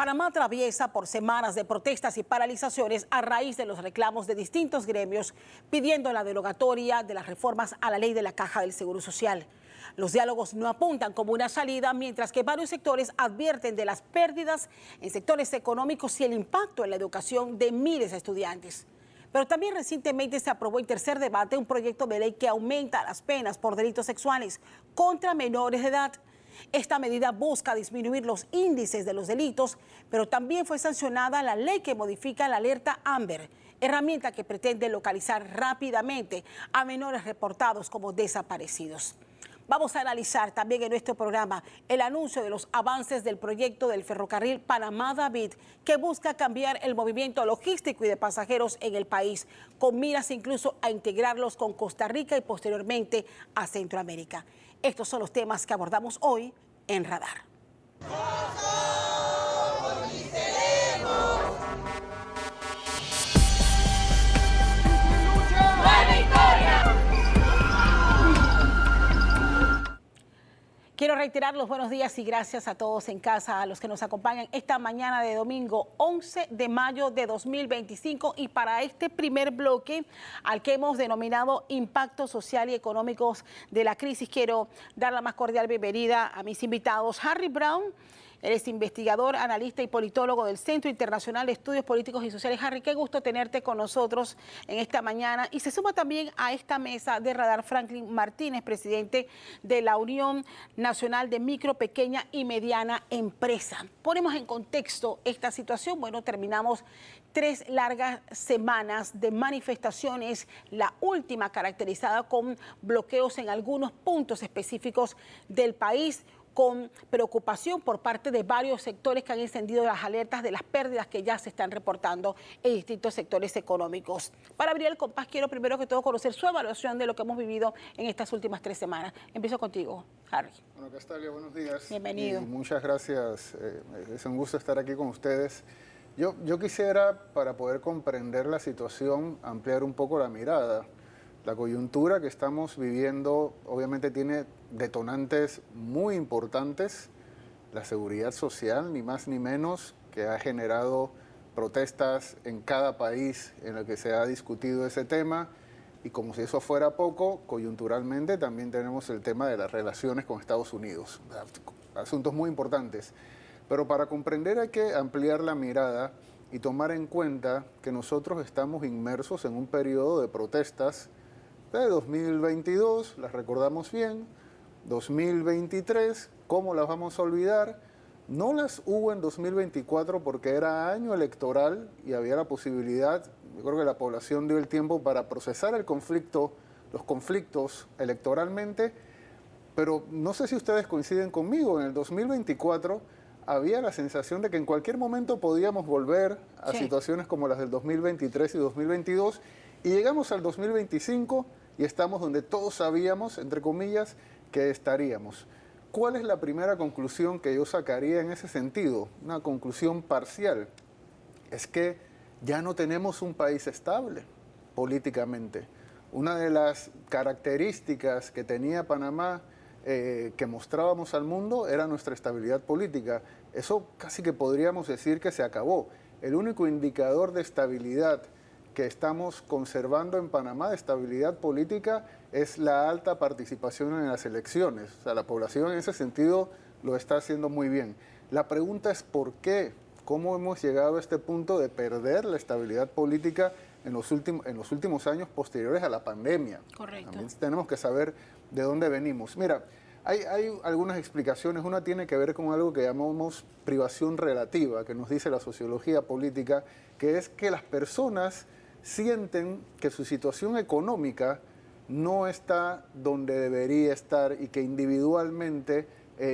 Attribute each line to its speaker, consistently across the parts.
Speaker 1: Panamá atraviesa por semanas de protestas y paralizaciones a raíz de los reclamos de distintos gremios pidiendo la derogatoria de las reformas a la ley de la Caja del Seguro Social. Los diálogos no apuntan como una salida, mientras que varios sectores advierten de las pérdidas en sectores económicos y el impacto en la educación de miles de estudiantes. Pero también recientemente se aprobó en tercer debate un proyecto de ley que aumenta las penas por delitos sexuales contra menores de edad. Esta medida busca disminuir los índices de los delitos, pero también fue sancionada la ley que modifica la alerta Amber, herramienta que pretende localizar rápidamente a menores reportados como desaparecidos. Vamos a analizar también en nuestro programa el anuncio de los avances del proyecto del ferrocarril Panamá-David, que busca cambiar el movimiento logístico y de pasajeros en el país, con miras incluso a integrarlos con Costa Rica y posteriormente a Centroamérica. Estos son los temas que abordamos hoy en Radar. Quiero reiterar los buenos días y gracias a todos en casa, a los que nos acompañan esta mañana de domingo 11 de mayo de 2025. Y para este primer bloque, al que hemos denominado Impacto Social y Económicos de la Crisis, quiero dar la más cordial bienvenida a mis invitados. Harry Brown, él es investigador, analista y politólogo del Centro Internacional de Estudios Políticos y Sociales. Harry, qué gusto tenerte con nosotros en esta mañana. Y se suma también a esta mesa de Radar Franklin Martínez, presidente de la Unión Nacional de Micro, Pequeña y Mediana Empresa. Ponemos en contexto esta situación. Bueno, terminamos 3 largas semanas de manifestaciones, la última caracterizada con bloqueos en algunos puntos específicos del país, con preocupación por parte de varios sectores que han encendido las alertas de las pérdidas que ya se están reportando en distintos sectores económicos. Para abrir el compás, quiero primero que todo conocer su evaluación de lo que hemos vivido en estas últimas 3 semanas. Empiezo contigo, Harry.
Speaker 2: Bueno, Castalia, buenos días.
Speaker 1: Bienvenido.
Speaker 2: Y muchas gracias. Es un gusto estar aquí con ustedes. Yo quisiera, para poder comprender la situación, ampliar un poco la mirada. La coyuntura que estamos viviendo obviamente tiene detonantes muy importantes. La seguridad social, ni más ni menos, que ha generado protestas en cada país en el que se ha discutido ese tema. Y como si eso fuera poco, coyunturalmente también tenemos el tema de las relaciones con Estados Unidos. Asuntos muy importantes. Pero para comprender hay que ampliar la mirada y tomar en cuenta que nosotros estamos inmersos en un periodo de protestas de 2022, las recordamos bien, 2023, ¿cómo las vamos a olvidar? No las hubo en 2024 porque era año electoral y había la posibilidad, yo creo que la población dio el tiempo para procesar el conflicto, los conflictos electoralmente, pero no sé si ustedes coinciden conmigo, en el 2024 había la sensación de que en cualquier momento podíamos volver a situaciones como las del 2023 y 2022, y llegamos al 2025 y estamos donde todos sabíamos, entre comillas, que estaríamos. ¿Cuál es la primera conclusión que yo sacaría en ese sentido? Una conclusión parcial. Es que ya no tenemos un país estable políticamente. Una de las características que tenía Panamá, que mostrábamos al mundo, era nuestra estabilidad política. Eso casi que podríamos decir que se acabó. El único indicador de estabilidad que estamos conservando en Panamá, de estabilidad política, es la alta participación en las elecciones. O sea, la población en ese sentido lo está haciendo muy bien. La pregunta es ¿por qué? ¿Cómo hemos llegado a este punto de perder la estabilidad política en los últimos años posteriores a la pandemia?
Speaker 1: Correcto.
Speaker 2: También tenemos que saber de dónde venimos. Mira, hay algunas explicaciones. Una tiene que ver con algo que llamamos privación relativa, que nos dice la sociología política, que es que las personas sienten que su situación económica no está donde debería estar y que individualmente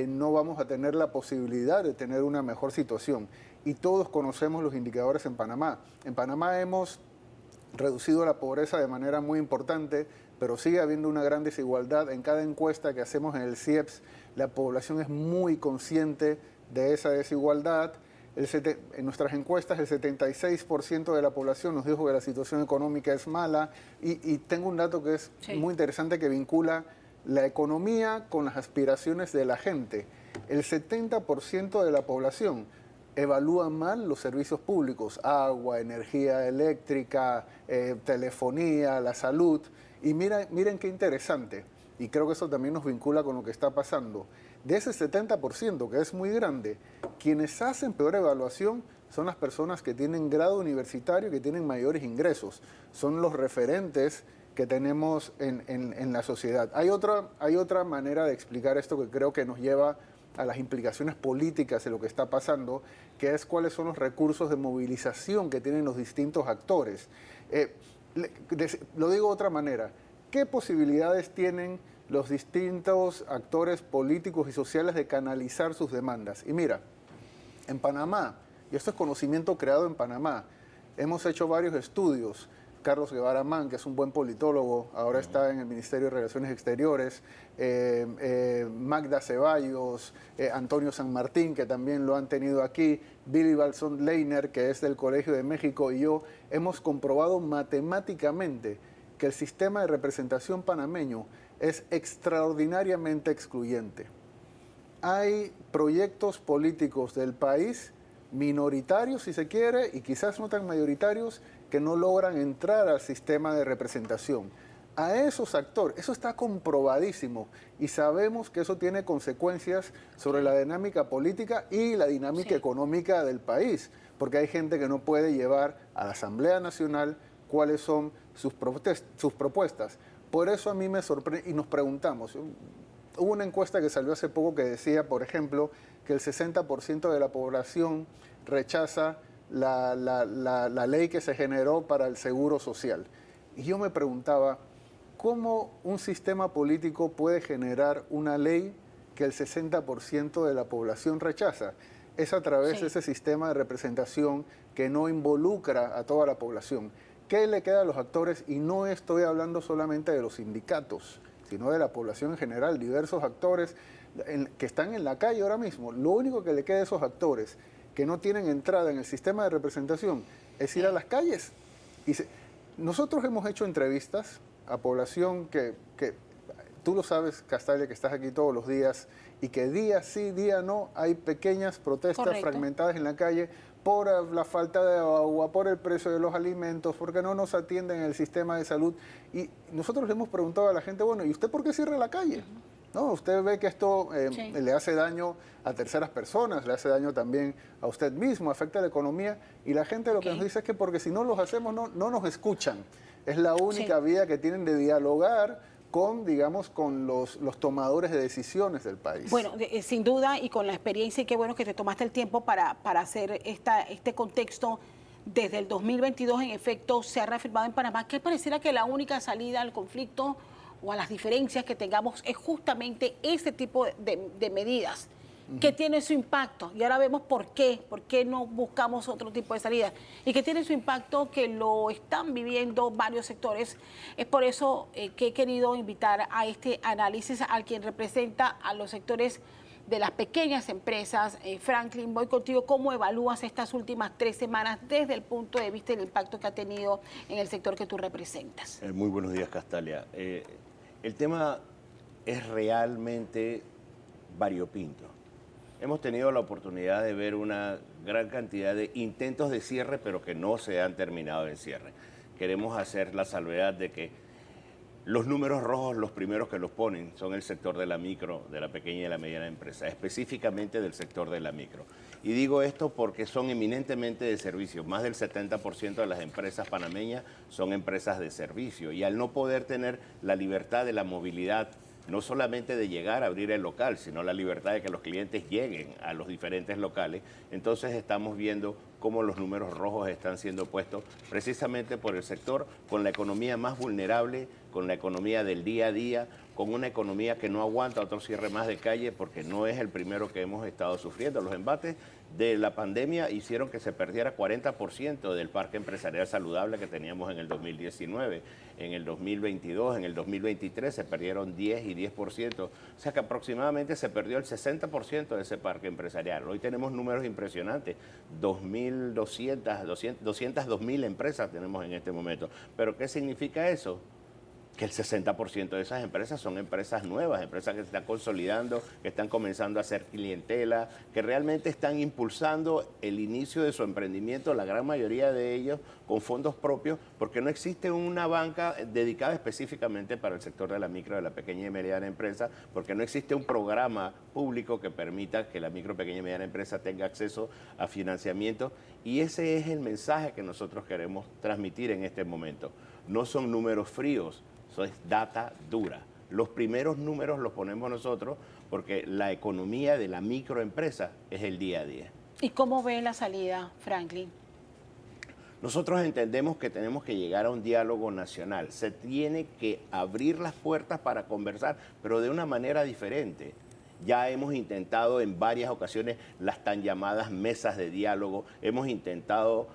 Speaker 2: no vamos a tener la posibilidad de tener una mejor situación. Y todos conocemos los indicadores en Panamá. En Panamá hemos reducido la pobreza de manera muy importante, pero sigue habiendo una gran desigualdad. En cada encuesta que hacemos en el CIEPS, la población es muy consciente de esa desigualdad. En nuestras encuestas, el 76% de la población nos dijo que la situación económica es mala. Y tengo un dato que es muy interesante que vincula la economía con las aspiraciones de la gente. El 70% de la población evalúan mal los servicios públicos, agua, energía eléctrica, telefonía, la salud. Y miren qué interesante, y creo que eso también nos vincula con lo que está pasando. De ese 70%, que es muy grande, quienes hacen peor evaluación son las personas que tienen grado universitario y que tienen mayores ingresos. Son los referentes que tenemos en la sociedad. Hay otra manera de explicar esto que creo que nos lleva a las implicaciones políticas de lo que está pasando, que es cuáles son los recursos de movilización que tienen los distintos actores. Lo digo de otra manera, ¿qué posibilidades tienen los distintos actores políticos y sociales de canalizar sus demandas? Y mira, en Panamá, y esto es conocimiento creado en Panamá, hemos hecho varios estudios. Carlos Guevara Mann, que es un buen politólogo, ahora está en el Ministerio de Relaciones Exteriores, Magda Ceballos, Antonio San Martín, que también lo han tenido aquí, Billy Balson Leiner, que es del Colegio de México, y yo, hemos comprobado matemáticamente que el sistema de representación panameño es extraordinariamente excluyente. Hay proyectos políticos del país, minoritarios si se quiere, y quizás no tan mayoritarios, que no logran entrar al sistema de representación. A esos actores, eso está comprobadísimo, y sabemos que eso tiene consecuencias sobre la dinámica política y la dinámica económica del país, porque hay gente que no puede llevar a la Asamblea Nacional cuáles son sus propuestas. Por eso a mí me sorprende, y nos preguntamos, hubo una encuesta que salió hace poco que decía, por ejemplo, que el 60% de la población rechaza la ley que se generó para el seguro social. Y yo me preguntaba, ¿cómo un sistema político puede generar una ley que el 60% de la población rechaza? Es a través de ese sistema de representación que no involucra a toda la población. ¿Qué le queda a los actores? Y no estoy hablando solamente de los sindicatos, sino de la población en general, diversos actores que están en la calle ahora mismo. Lo único que le queda a esos actores que no tienen entrada en el sistema de representación es ir a las calles. Nosotros hemos hecho entrevistas a población que tú lo sabes, Castalia, que estás aquí todos los días, y que día sí, día no, hay pequeñas protestas fragmentadas en la calle por la falta de agua, por el precio de los alimentos, porque no nos atienden en el sistema de salud. Y nosotros le hemos preguntado a la gente, bueno, ¿y usted por qué cierra la calle? ¿No? Usted ve que esto le hace daño a terceras personas, le hace daño también a usted mismo, afecta a la economía, y la gente lo que nos dice es que porque si no los hacemos no nos escuchan. Es la única vía que tienen de dialogar con, digamos, con los tomadores de decisiones del país.
Speaker 1: Bueno, sin duda, y con la experiencia, y qué bueno que te tomaste el tiempo para hacer este contexto. Desde el 2022, en efecto, se ha reafirmado en Panamá que pareciera que la única salida al conflicto o a las diferencias que tengamos es justamente ese tipo de medidas que tiene su impacto. Y ahora vemos por qué no buscamos otro tipo de salida. Y que tiene su impacto, que lo están viviendo varios sectores. Es por eso que he querido invitar a este análisis al quien representa a los sectores de las pequeñas empresas. Franklin, voy contigo. ¿Cómo evalúas estas últimas 3 semanas desde el punto de vista del impacto que ha tenido en el sector que tú representas?
Speaker 3: Muy buenos días, Castalia. El tema es realmente variopinto. Hemos tenido la oportunidad de ver una gran cantidad de intentos de cierre, pero que no se han terminado en cierre. Queremos hacer la salvedad de que los números rojos, los primeros que los ponen, son el sector de la micro, de la pequeña y la mediana empresa, específicamente del sector de la micro. Y digo esto porque son eminentemente de servicio. Más del 70% de las empresas panameñas son empresas de servicio. Y al no poder tener la libertad de la movilidad, no solamente de llegar a abrir el local, sino la libertad de que los clientes lleguen a los diferentes locales, entonces estamos viendo cómo los números rojos están siendo puestos precisamente por el sector con la economía más vulnerable, con la economía del día a día, con una economía que no aguanta otro cierre más de calle porque no es el primero que hemos estado sufriendo. Los embates de la pandemia hicieron que se perdiera 40% del parque empresarial saludable que teníamos en el 2019, en el 2022, en el 2023 se perdieron 10 y 10%, o sea que aproximadamente se perdió el 60% de ese parque empresarial. Hoy tenemos números impresionantes, 202.000 empresas tenemos en este momento. ¿Pero qué significa eso? que el 60% de esas empresas son empresas nuevas, empresas que se están consolidando, que están comenzando a hacer clientela, que realmente están impulsando el inicio de su emprendimiento, la gran mayoría de ellos con fondos propios, porque no existe una banca dedicada específicamente para el sector de la micro, de la pequeña y mediana empresa, porque no existe un programa público que permita que la micro, pequeña y mediana empresa tenga acceso a financiamiento, y ese es el mensaje que nosotros queremos transmitir en este momento. No son números fríos, eso es data dura. Los primeros números los ponemos nosotros porque la economía de la microempresa es el día a día.
Speaker 1: ¿Y cómo ve la salida, Franklin?
Speaker 3: Nosotros entendemos que tenemos que llegar a un diálogo nacional. Se tiene que abrir las puertas para conversar, pero de una manera diferente. Ya hemos intentado en varias ocasiones las tan llamadas mesas de diálogo. Hemos intentado,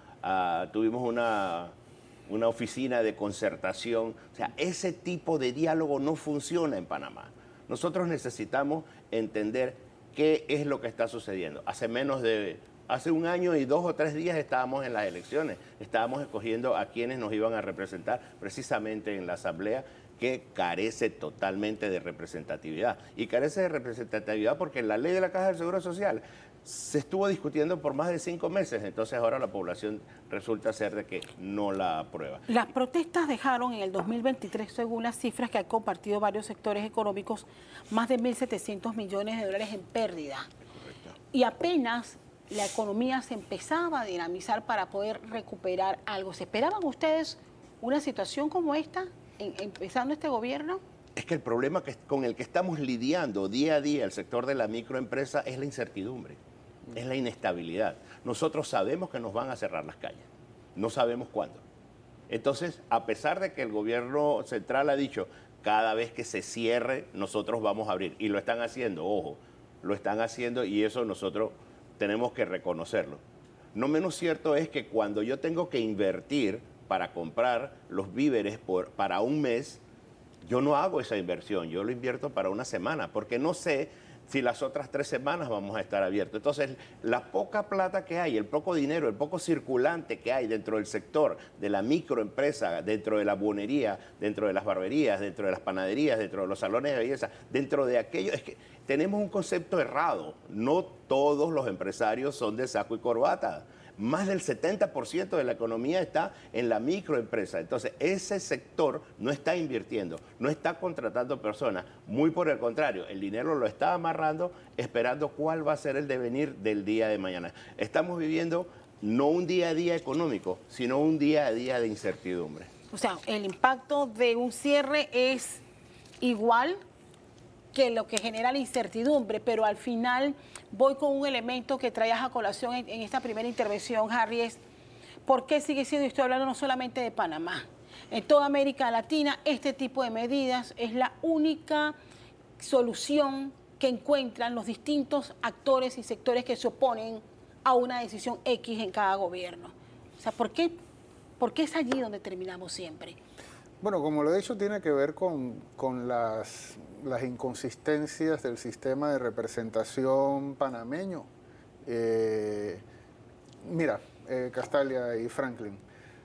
Speaker 3: tuvimos una oficina de concertación. O sea, ese tipo de diálogo no funciona en Panamá. Nosotros necesitamos entender qué es lo que está sucediendo. Hace un año y 2 o 3 días estábamos en las elecciones. Estábamos escogiendo a quienes nos iban a representar precisamente en la Asamblea, que carece totalmente de representatividad. Y carece de representatividad porque la ley de la Caja del Seguro Social se estuvo discutiendo por más de 5 meses, entonces ahora la población resulta ser de que no la aprueba.
Speaker 1: Las protestas dejaron en el 2023, según las cifras que han compartido varios sectores económicos, más de 1.700 millones de dólares en pérdida.
Speaker 3: Correcto.
Speaker 1: Y apenas la economía se empezaba a dinamizar para poder recuperar algo. ¿Se esperaban ustedes una situación como esta, empezando este gobierno?
Speaker 3: Es que el problema con el que estamos lidiando día a día el sector de la microempresa es la incertidumbre, es la inestabilidad. Nosotros sabemos que nos van a cerrar las calles, no sabemos cuándo. Entonces, a pesar de que el gobierno central ha dicho, cada vez que se cierre, nosotros vamos a abrir. Y lo están haciendo, ojo, lo están haciendo y eso nosotros tenemos que reconocerlo. No menos cierto es que cuando yo tengo que invertir para comprar los víveres para un mes, yo no hago esa inversión, yo lo invierto para una semana, porque no sé si las otras 3 semanas vamos a estar abiertos. Entonces, la poca plata que hay, el poco dinero, el poco circulante que hay dentro del sector de la microempresa, dentro de la buhonería, dentro de las barberías, dentro de las panaderías, dentro de los salones de belleza, dentro de aquello, es que tenemos un concepto errado. No todos los empresarios son de saco y corbata. Más del 70% de la economía está en la microempresa. Entonces, ese sector no está invirtiendo, no está contratando personas. Muy por el contrario, el dinero lo está amarrando, esperando cuál va a ser el devenir del día de mañana. Estamos viviendo no un día a día económico, sino un día a día de incertidumbre.
Speaker 1: O sea, el impacto de un cierre es igual que lo que genera la incertidumbre, pero al final voy con un elemento que traías a colación en esta primera intervención, Harry, es por qué sigue siendo, y estoy hablando no solamente de Panamá, en toda América Latina este tipo de medidas es la única solución que encuentran los distintos actores y sectores que se oponen a una decisión X en cada gobierno. O sea, ¿por qué es allí donde terminamos siempre?
Speaker 2: Bueno, como lo he dicho, tiene que ver con las inconsistencias del sistema de representación panameño. Mira, Castalia y Franklin,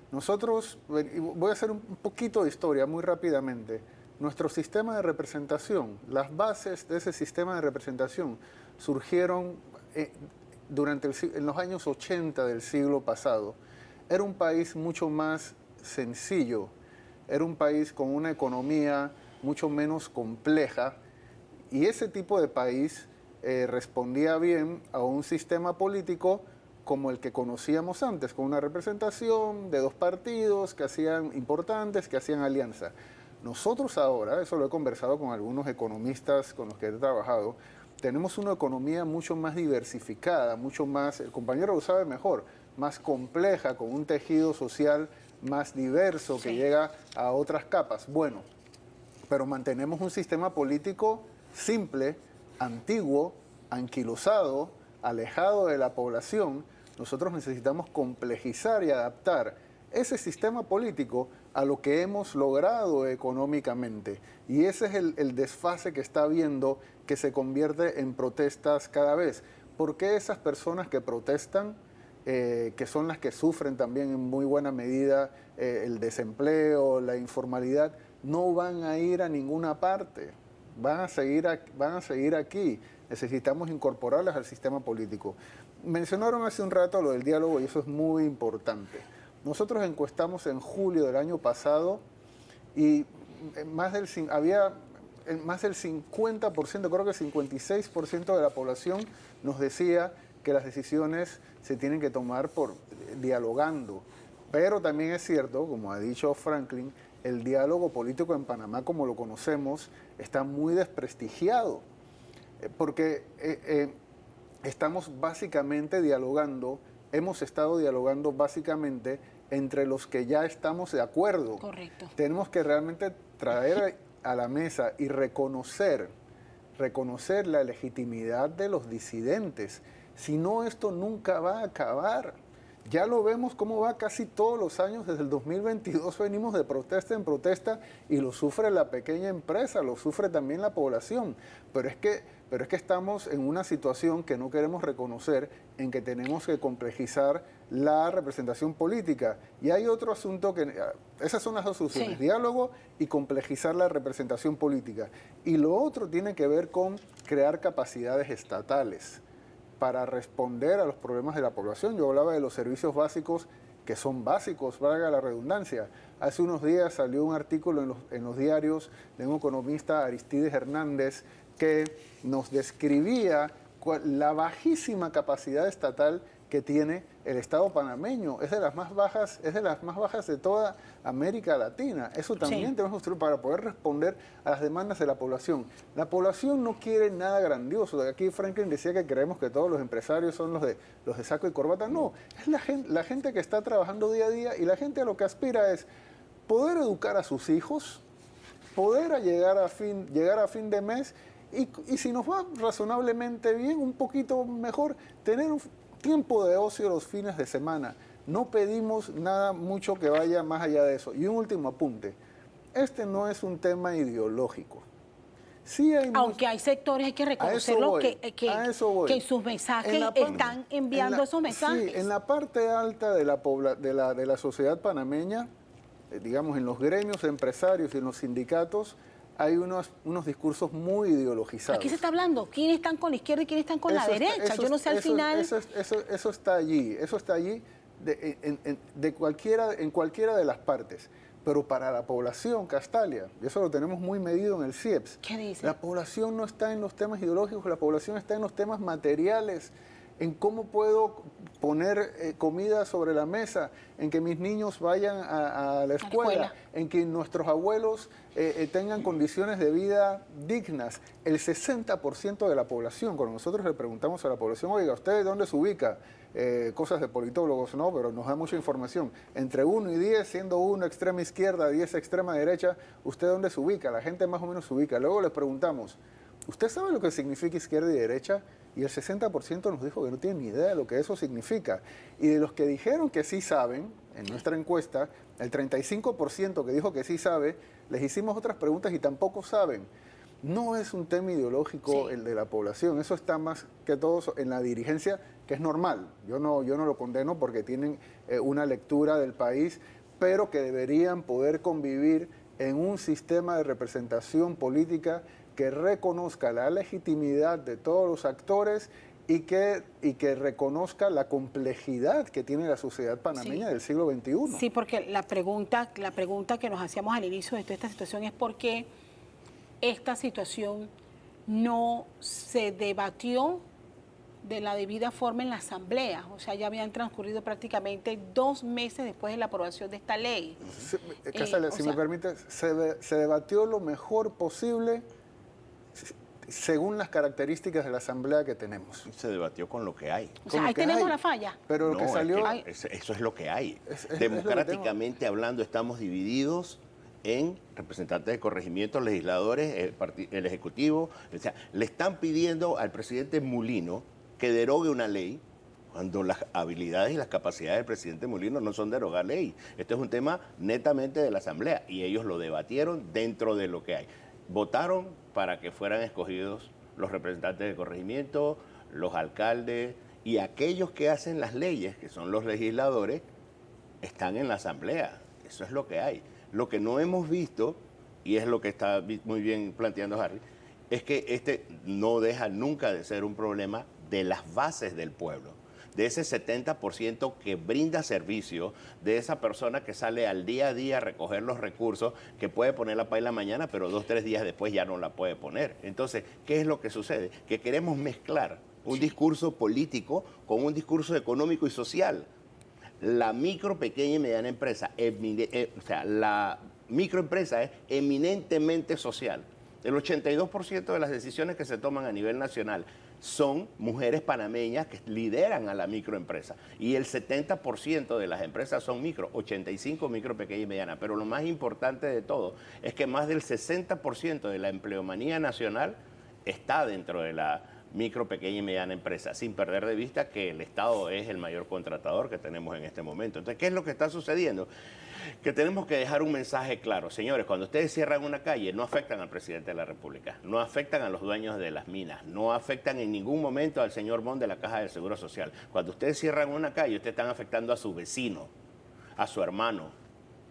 Speaker 2: nosotros, voy a hacer un poquito de historia muy rápidamente. Nuestro sistema de representación, las bases de ese sistema de representación surgieron en los años 80 del siglo pasado. Era un país mucho más sencillo, era un país con una economía mucho menos compleja y ese tipo de país respondía bien a un sistema político como el que conocíamos antes, con una representación de 2 partidos que hacían importantes, que hacían alianza. Nosotros ahora, eso lo he conversado con algunos economistas con los que he trabajado, tenemos una economía mucho más diversificada, mucho más, el compañero lo sabe mejor, más compleja, con un tejido social más diverso que llega a otras capas. Bueno, pero mantenemos un sistema político simple, antiguo, anquilosado, alejado de la población. Nosotros necesitamos complejizar y adaptar ese sistema político a lo que hemos logrado económicamente. Y ese es el desfase que está habiendo, que se convierte en protestas cada vez. ¿Por qué esas personas que protestan, que son las que sufren también en muy buena medida el desempleo, la informalidad, no van a ir a ninguna parte, van a seguir aquí. Necesitamos incorporarlas al sistema político. Mencionaron hace un rato lo del diálogo y eso es muy importante. Nosotros encuestamos en julio del año pasado y había más del 50%, creo que 56% de la población nos decía que las decisiones se tienen que tomar dialogando. Pero también es cierto, como ha dicho Franklin, el diálogo político en Panamá, como lo conocemos, está muy desprestigiado, porque estamos básicamente dialogando, hemos estado dialogando básicamente entre los que ya estamos de acuerdo.
Speaker 1: Correcto.
Speaker 2: Tenemos que realmente traer a la mesa y reconocer la legitimidad de los disidentes. Si no, esto nunca va a acabar. Ya lo vemos cómo va casi todos los años, desde el 2022 venimos de protesta en protesta y lo sufre la pequeña empresa, lo sufre también la población. Pero es que estamos en una situación que no queremos reconocer, en que tenemos que complejizar la representación política. Y hay otro asunto esas son las dos soluciones, sí. Diálogo y complejizar la representación política. Y lo otro tiene que ver con crear capacidades estatales para responder a los problemas de la población. Yo hablaba de los servicios básicos, que son básicos, valga la redundancia. Hace unos días salió un artículo en los diarios de un economista, Aristides Hernández, que nos describía la bajísima capacidad estatal que tiene el Estado panameño. Es de las más bajas de toda América Latina. Eso también tenemos que construir para poder responder a las demandas de la población. La población no quiere nada grandioso. Aquí Franklin decía que creemos que todos los empresarios son los de saco y corbata. No, es la gente que está trabajando día a día, y la gente a lo que aspira es poder educar a sus hijos, poder llegar a fin de mes y si nos va razonablemente bien, un poquito mejor, tener un tiempo de ocio los fines de semana. No pedimos nada mucho que vaya más allá de eso. Y un último apunte. Este no es un tema ideológico. Sí
Speaker 1: aunque hay sectores, hay que reconocerlos, que en sus mensajes están enviando esos mensajes.
Speaker 2: Sí, en la parte alta de la sociedad panameña, digamos en los gremios empresarios y en los sindicatos, hay unos discursos muy ideologizados.
Speaker 1: Aquí se está hablando, ¿quiénes están con la izquierda y quiénes están con la derecha? Yo no sé al final...
Speaker 2: Eso está allí en cualquiera de las partes. Pero para la población, Castalia, y eso lo tenemos muy medido en el CIEPS,
Speaker 1: ¿qué dice?
Speaker 2: La población no está en los temas ideológicos, la población está en los temas materiales, en cómo puedo poner comida sobre la mesa, en que mis niños vayan a la escuela, en que nuestros abuelos tengan condiciones de vida dignas. El 60% de la población, cuando nosotros le preguntamos a la población, oiga, ¿usted dónde se ubica? Cosas de politólogos, no, pero nos da mucha información. Entre 1 y 10, siendo 1 extrema izquierda, 10 extrema derecha, ¿usted dónde se ubica? La gente más o menos se ubica. Luego les preguntamos, ¿usted sabe lo que significa izquierda y derecha? Y el 60% nos dijo que no tienen ni idea de lo que eso significa. Y de los que dijeron que sí saben, en nuestra encuesta, el 35% que dijo que sí sabe, les hicimos otras preguntas y tampoco saben. No es un tema ideológico el de la población, eso está más que todo en la dirigencia, que es normal. Yo no lo condeno porque tienen una lectura del país, pero que deberían poder convivir en un sistema de representación política que reconozca la legitimidad de todos los actores y que reconozca la complejidad que tiene la sociedad panameña del siglo XXI.
Speaker 1: Sí, porque la pregunta que nos hacíamos al inicio de toda esta situación es por qué esta situación no se debatió de la debida forma en la Asamblea. O sea, ya habían transcurrido prácticamente 2 meses después de la aprobación de esta ley.
Speaker 2: Castalia, si me permite, se debatió lo mejor posible según las características de la Asamblea que tenemos.
Speaker 3: Se debatió con lo que hay.
Speaker 1: O sea, ahí tenemos la falla.
Speaker 2: Pero lo que salió...
Speaker 3: Eso es lo que hay. Democráticamente hablando, estamos divididos en representantes de corregimiento, legisladores, el Ejecutivo. O sea, le están pidiendo al presidente Mulino que derogue una ley cuando las habilidades y las capacidades del presidente Mulino no son derogar ley. Esto es un tema netamente de la Asamblea y ellos lo debatieron dentro de lo que hay. Votaron para que fueran escogidos los representantes de corregimiento, los alcaldes y aquellos que hacen las leyes, que son los legisladores, están en la Asamblea. Eso es lo que hay. Lo que no hemos visto y es lo que está muy bien planteando Harry, es que este no deja nunca de ser un problema de las bases del pueblo, de ese 70% que brinda servicio, de esa persona que sale al día a día a recoger los recursos, que puede poner la paila mañana, pero 2 o 3 días después ya no la puede poner. Entonces, ¿qué es lo que sucede? Que queremos mezclar un discurso político con un discurso económico y social. La micro, pequeña y mediana empresa, o sea, la microempresa es eminentemente social. El 82% de las decisiones que se toman a nivel nacional son mujeres panameñas que lideran a la microempresa. Y el 70% de las empresas son micro, 85 micro, pequeña y mediana. Pero lo más importante de todo es que más del 60% de la empleomanía nacional está dentro de la micro, pequeña y mediana empresa, sin perder de vista que el Estado es el mayor contratador que tenemos en este momento. Entonces, ¿qué es lo que está sucediendo? Que tenemos que dejar un mensaje claro. Señores, cuando ustedes cierran una calle, no afectan al presidente de la República, no afectan a los dueños de las minas, no afectan en ningún momento al señor Bond de la Caja del Seguro Social. Cuando ustedes cierran una calle, ustedes están afectando a su vecino, a su hermano,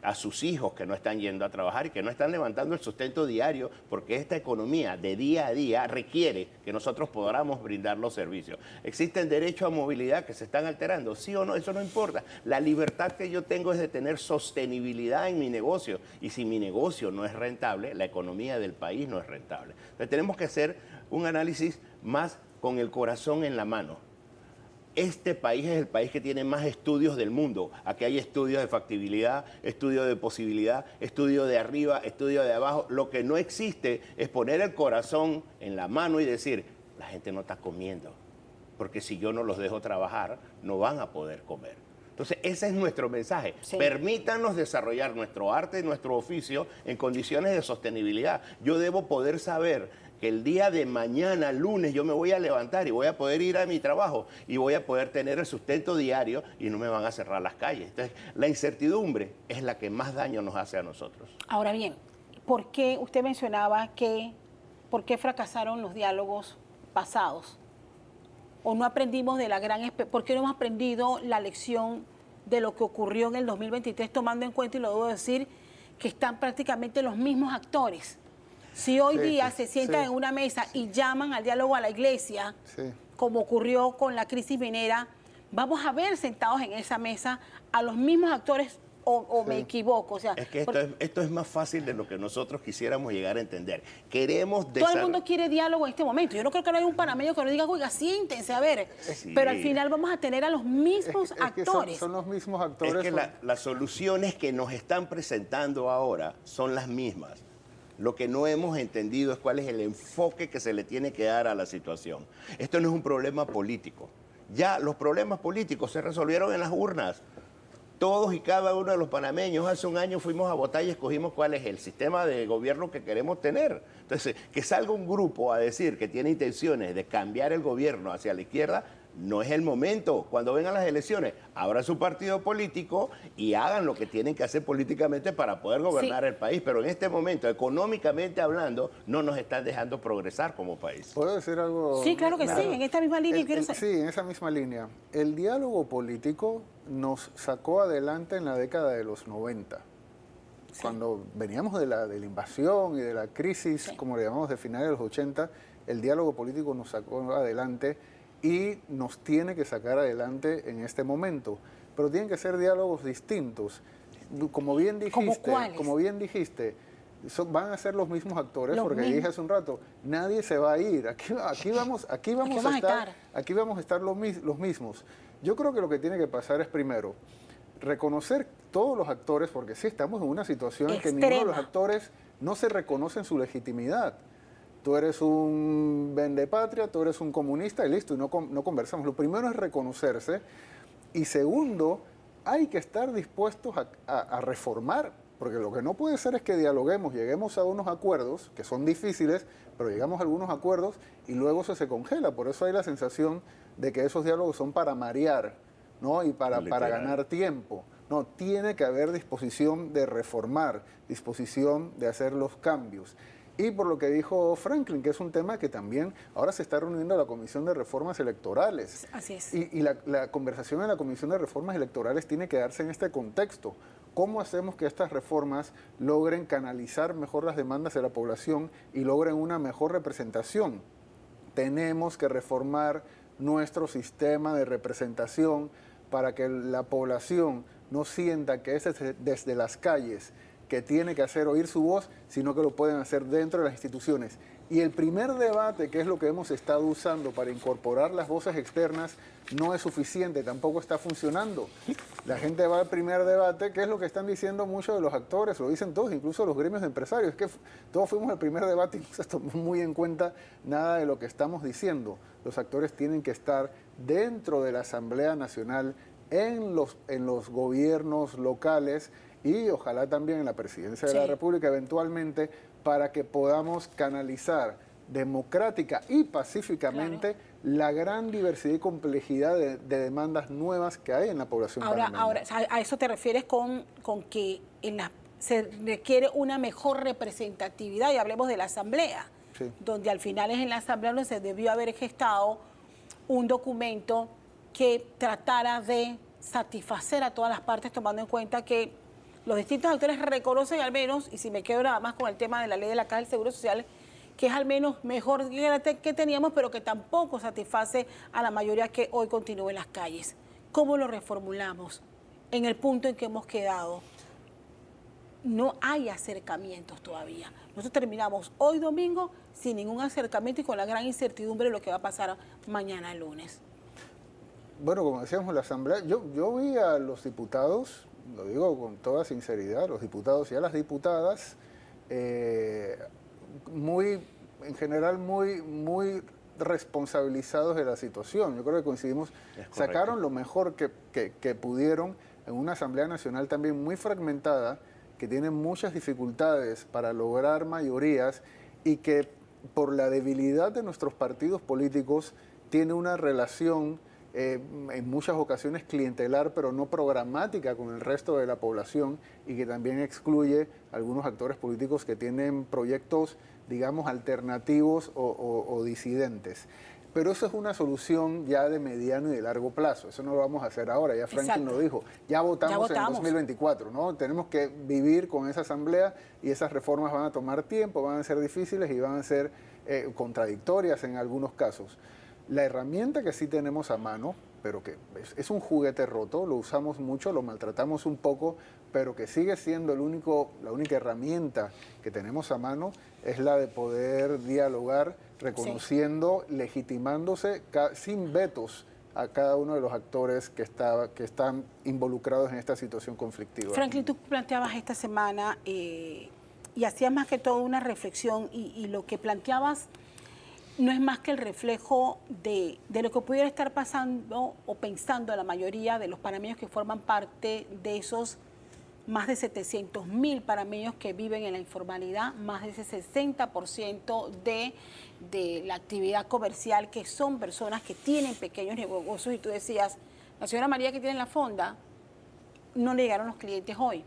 Speaker 3: a sus hijos que no están yendo a trabajar y que no están levantando el sustento diario, porque esta economía de día a día requiere que nosotros podamos brindar los servicios. ¿Existen derechos a movilidad que se están alterando? ¿Sí o no? Eso no importa. La libertad que yo tengo es de tener sostenibilidad en mi negocio, y si mi negocio no es rentable, la economía del país no es rentable. Entonces tenemos que hacer un análisis más con el corazón en la mano. Este país es el país que tiene más estudios del mundo. Aquí hay estudios de factibilidad, estudios de posibilidad, estudios de arriba, estudios de abajo. Lo que no existe es poner el corazón en la mano y decir, la gente no está comiendo, porque si yo no los dejo trabajar, no van a poder comer. Entonces, ese es nuestro mensaje. Sí. Permítanos desarrollar nuestro arte y nuestro oficio en condiciones de sostenibilidad. Yo debo poder saber que el día de mañana, lunes, yo me voy a levantar y voy a poder ir a mi trabajo y voy a poder tener el sustento diario y no me van a cerrar las calles. Entonces, la incertidumbre es la que más daño nos hace a nosotros.
Speaker 1: Ahora bien, ¿por qué usted mencionaba por qué fracasaron los diálogos pasados? ¿O no aprendimos de la por qué no hemos aprendido la lección de lo que ocurrió en el 2023, tomando en cuenta, y lo debo decir, que están prácticamente los mismos actores? Si hoy día se sientan en una mesa y llaman al diálogo a la iglesia, como ocurrió con la crisis minera, vamos a ver sentados en esa mesa a los mismos actores, o me equivoco. O sea,
Speaker 3: es que esto es más fácil de lo que nosotros quisiéramos llegar a entender.
Speaker 1: Todo el mundo quiere diálogo en este momento. Yo no creo que no haya un panameño que nos diga, oiga, siéntense, a ver. Sí. Pero al final vamos a tener a los mismos actores.
Speaker 2: Son los mismos actores.
Speaker 3: Es que las soluciones que nos están presentando ahora son las mismas. Lo que no hemos entendido es cuál es el enfoque que se le tiene que dar a la situación. Esto no es un problema político. Ya los problemas políticos se resolvieron en las urnas. Todos y cada uno de los panameños hace un año fuimos a votar y escogimos cuál es el sistema de gobierno que queremos tener. Entonces, que salga un grupo a decir que tiene intenciones de cambiar el gobierno hacia la izquierda, no es el momento. Cuando vengan las elecciones, abran su partido político y hagan lo que tienen que hacer políticamente para poder gobernar el país. Pero en este momento, económicamente hablando, no nos están dejando progresar como país.
Speaker 2: ¿Puedo decir algo?
Speaker 1: Sí, claro que sí, en esta misma línea.
Speaker 2: Sí, en esa misma línea. El diálogo político nos sacó adelante en la década de los 90. Sí. Cuando veníamos de la invasión y de la crisis, como le llamamos, de finales de los 80, el diálogo político nos sacó adelante y nos tiene que sacar adelante en este momento. Pero tienen que ser diálogos distintos. Como bien dijiste, van a ser los mismos actores, porque dije hace un rato, nadie se va a ir. Aquí vamos a estar los mismos. Yo creo que lo que tiene que pasar es, primero, reconocer todos los actores, porque sí estamos en una situación en que ninguno de los actores no se reconoce en su legitimidad. Tú eres un vendepatria, tú eres un comunista y listo, y no conversamos. Lo primero es reconocerse, y segundo, hay que estar dispuestos a reformar, porque lo que no puede ser es que dialoguemos, lleguemos a unos acuerdos, que son difíciles, pero llegamos a algunos acuerdos y luego eso se congela. Por eso hay la sensación de que esos diálogos son para marear, ¿no? Y para ganar tiempo. No, tiene que haber disposición de reformar, disposición de hacer los cambios. Y por lo que dijo Franklin, que es un tema que también ahora se está reuniendo la Comisión de Reformas Electorales.
Speaker 1: Así es.
Speaker 2: Y la conversación en la Comisión de Reformas Electorales tiene que darse en este contexto. ¿cómo hacemos que estas reformas logren canalizar mejor las demandas de la población y logren una mejor representación? Tenemos que reformar nuestro sistema de representación para que la población no sienta que es desde las calles que tiene que hacer oír su voz, sino que lo pueden hacer dentro de las instituciones. Y el primer debate, que es lo que hemos estado usando para incorporar las voces externas, no es suficiente, tampoco está funcionando. La gente va al primer debate, que es lo que están diciendo muchos de los actores, lo dicen todos, incluso los gremios de empresarios, que todos fuimos al primer debate y no se tomó muy en cuenta nada de lo que estamos diciendo. Los actores tienen que estar dentro de la Asamblea Nacional, en los gobiernos locales y ojalá también en la Presidencia de la República eventualmente, para que podamos canalizar democrática y pacíficamente la gran diversidad y complejidad de demandas nuevas que hay en la población panameña.
Speaker 1: Ahora, ¿a eso te refieres con que se requiere una mejor representatividad? Y hablemos de la Asamblea, donde al final es en la Asamblea donde se debió haber gestado un documento que tratara de satisfacer a todas las partes, tomando en cuenta que los distintos actores reconocen al menos, y si me quedo nada más con el tema de la ley de la Caja del Seguro Social, que es al menos mejor que teníamos, pero que tampoco satisface a la mayoría que hoy continúa en las calles. ¿Cómo lo reformulamos en el punto en que hemos quedado? No hay acercamientos todavía. Nosotros terminamos hoy domingo sin ningún acercamiento y con la gran incertidumbre de lo que va a pasar mañana lunes.
Speaker 2: Bueno, como decíamos en la Asamblea, yo vi a los diputados, lo digo con toda sinceridad, los diputados y a las diputadas, en general muy responsabilizados de la situación. Yo creo que coincidimos, sacaron lo mejor que pudieron en una Asamblea Nacional también muy fragmentada, que tiene muchas dificultades para lograr mayorías y que por la debilidad de nuestros partidos políticos tiene una relación en muchas ocasiones clientelar, pero no programática con el resto de la población y que también excluye a algunos actores políticos que tienen proyectos, digamos, alternativos o disidentes. Pero eso es una solución ya de mediano y de largo plazo. Eso no lo vamos a hacer ahora, ya Franklin lo dijo. Ya votamos en el 2024, ¿no? Tenemos que vivir con esa asamblea y esas reformas van a tomar tiempo, van a ser difíciles y van a ser contradictorias en algunos casos. La herramienta que sí tenemos a mano, pero que es un juguete roto, lo usamos mucho, lo maltratamos un poco, pero que sigue siendo la única herramienta que tenemos a mano, es la de poder dialogar, reconociendo, legitimándose sin vetos a cada uno de los actores que están involucrados en esta situación conflictiva.
Speaker 1: Franklin, tú planteabas esta semana y hacías más que todo una reflexión y lo que planteabas no es más que el reflejo de lo que pudiera estar pasando o pensando la mayoría de los panameños que forman parte de esos más de 700.000 panameños que viven en la informalidad, más de ese 60% de la actividad comercial, que son personas que tienen pequeños negocios. Y tú decías, la señora María que tiene en la fonda, no le llegaron los clientes hoy,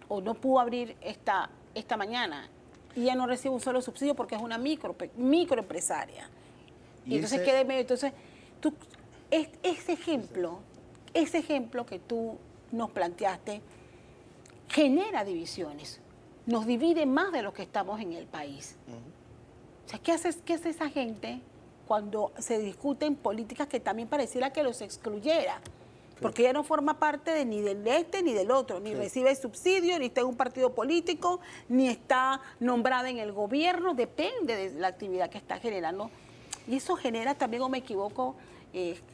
Speaker 1: o no pudo abrir esta mañana, y ya no recibe un solo subsidio porque es una microempresaria. Y entonces queda en medio. Entonces, ese ejemplo que tú nos planteaste genera divisiones, nos divide más de lo que estamos en el país. O sea, ¿qué hace esa gente cuando se discuten políticas que también pareciera que los excluyera? Porque ella no forma parte ni del este ni del otro, ni recibe subsidio, ni está en un partido político, ni está nombrada en el gobierno, depende de la actividad que está generando. Y eso genera también, o me equivoco,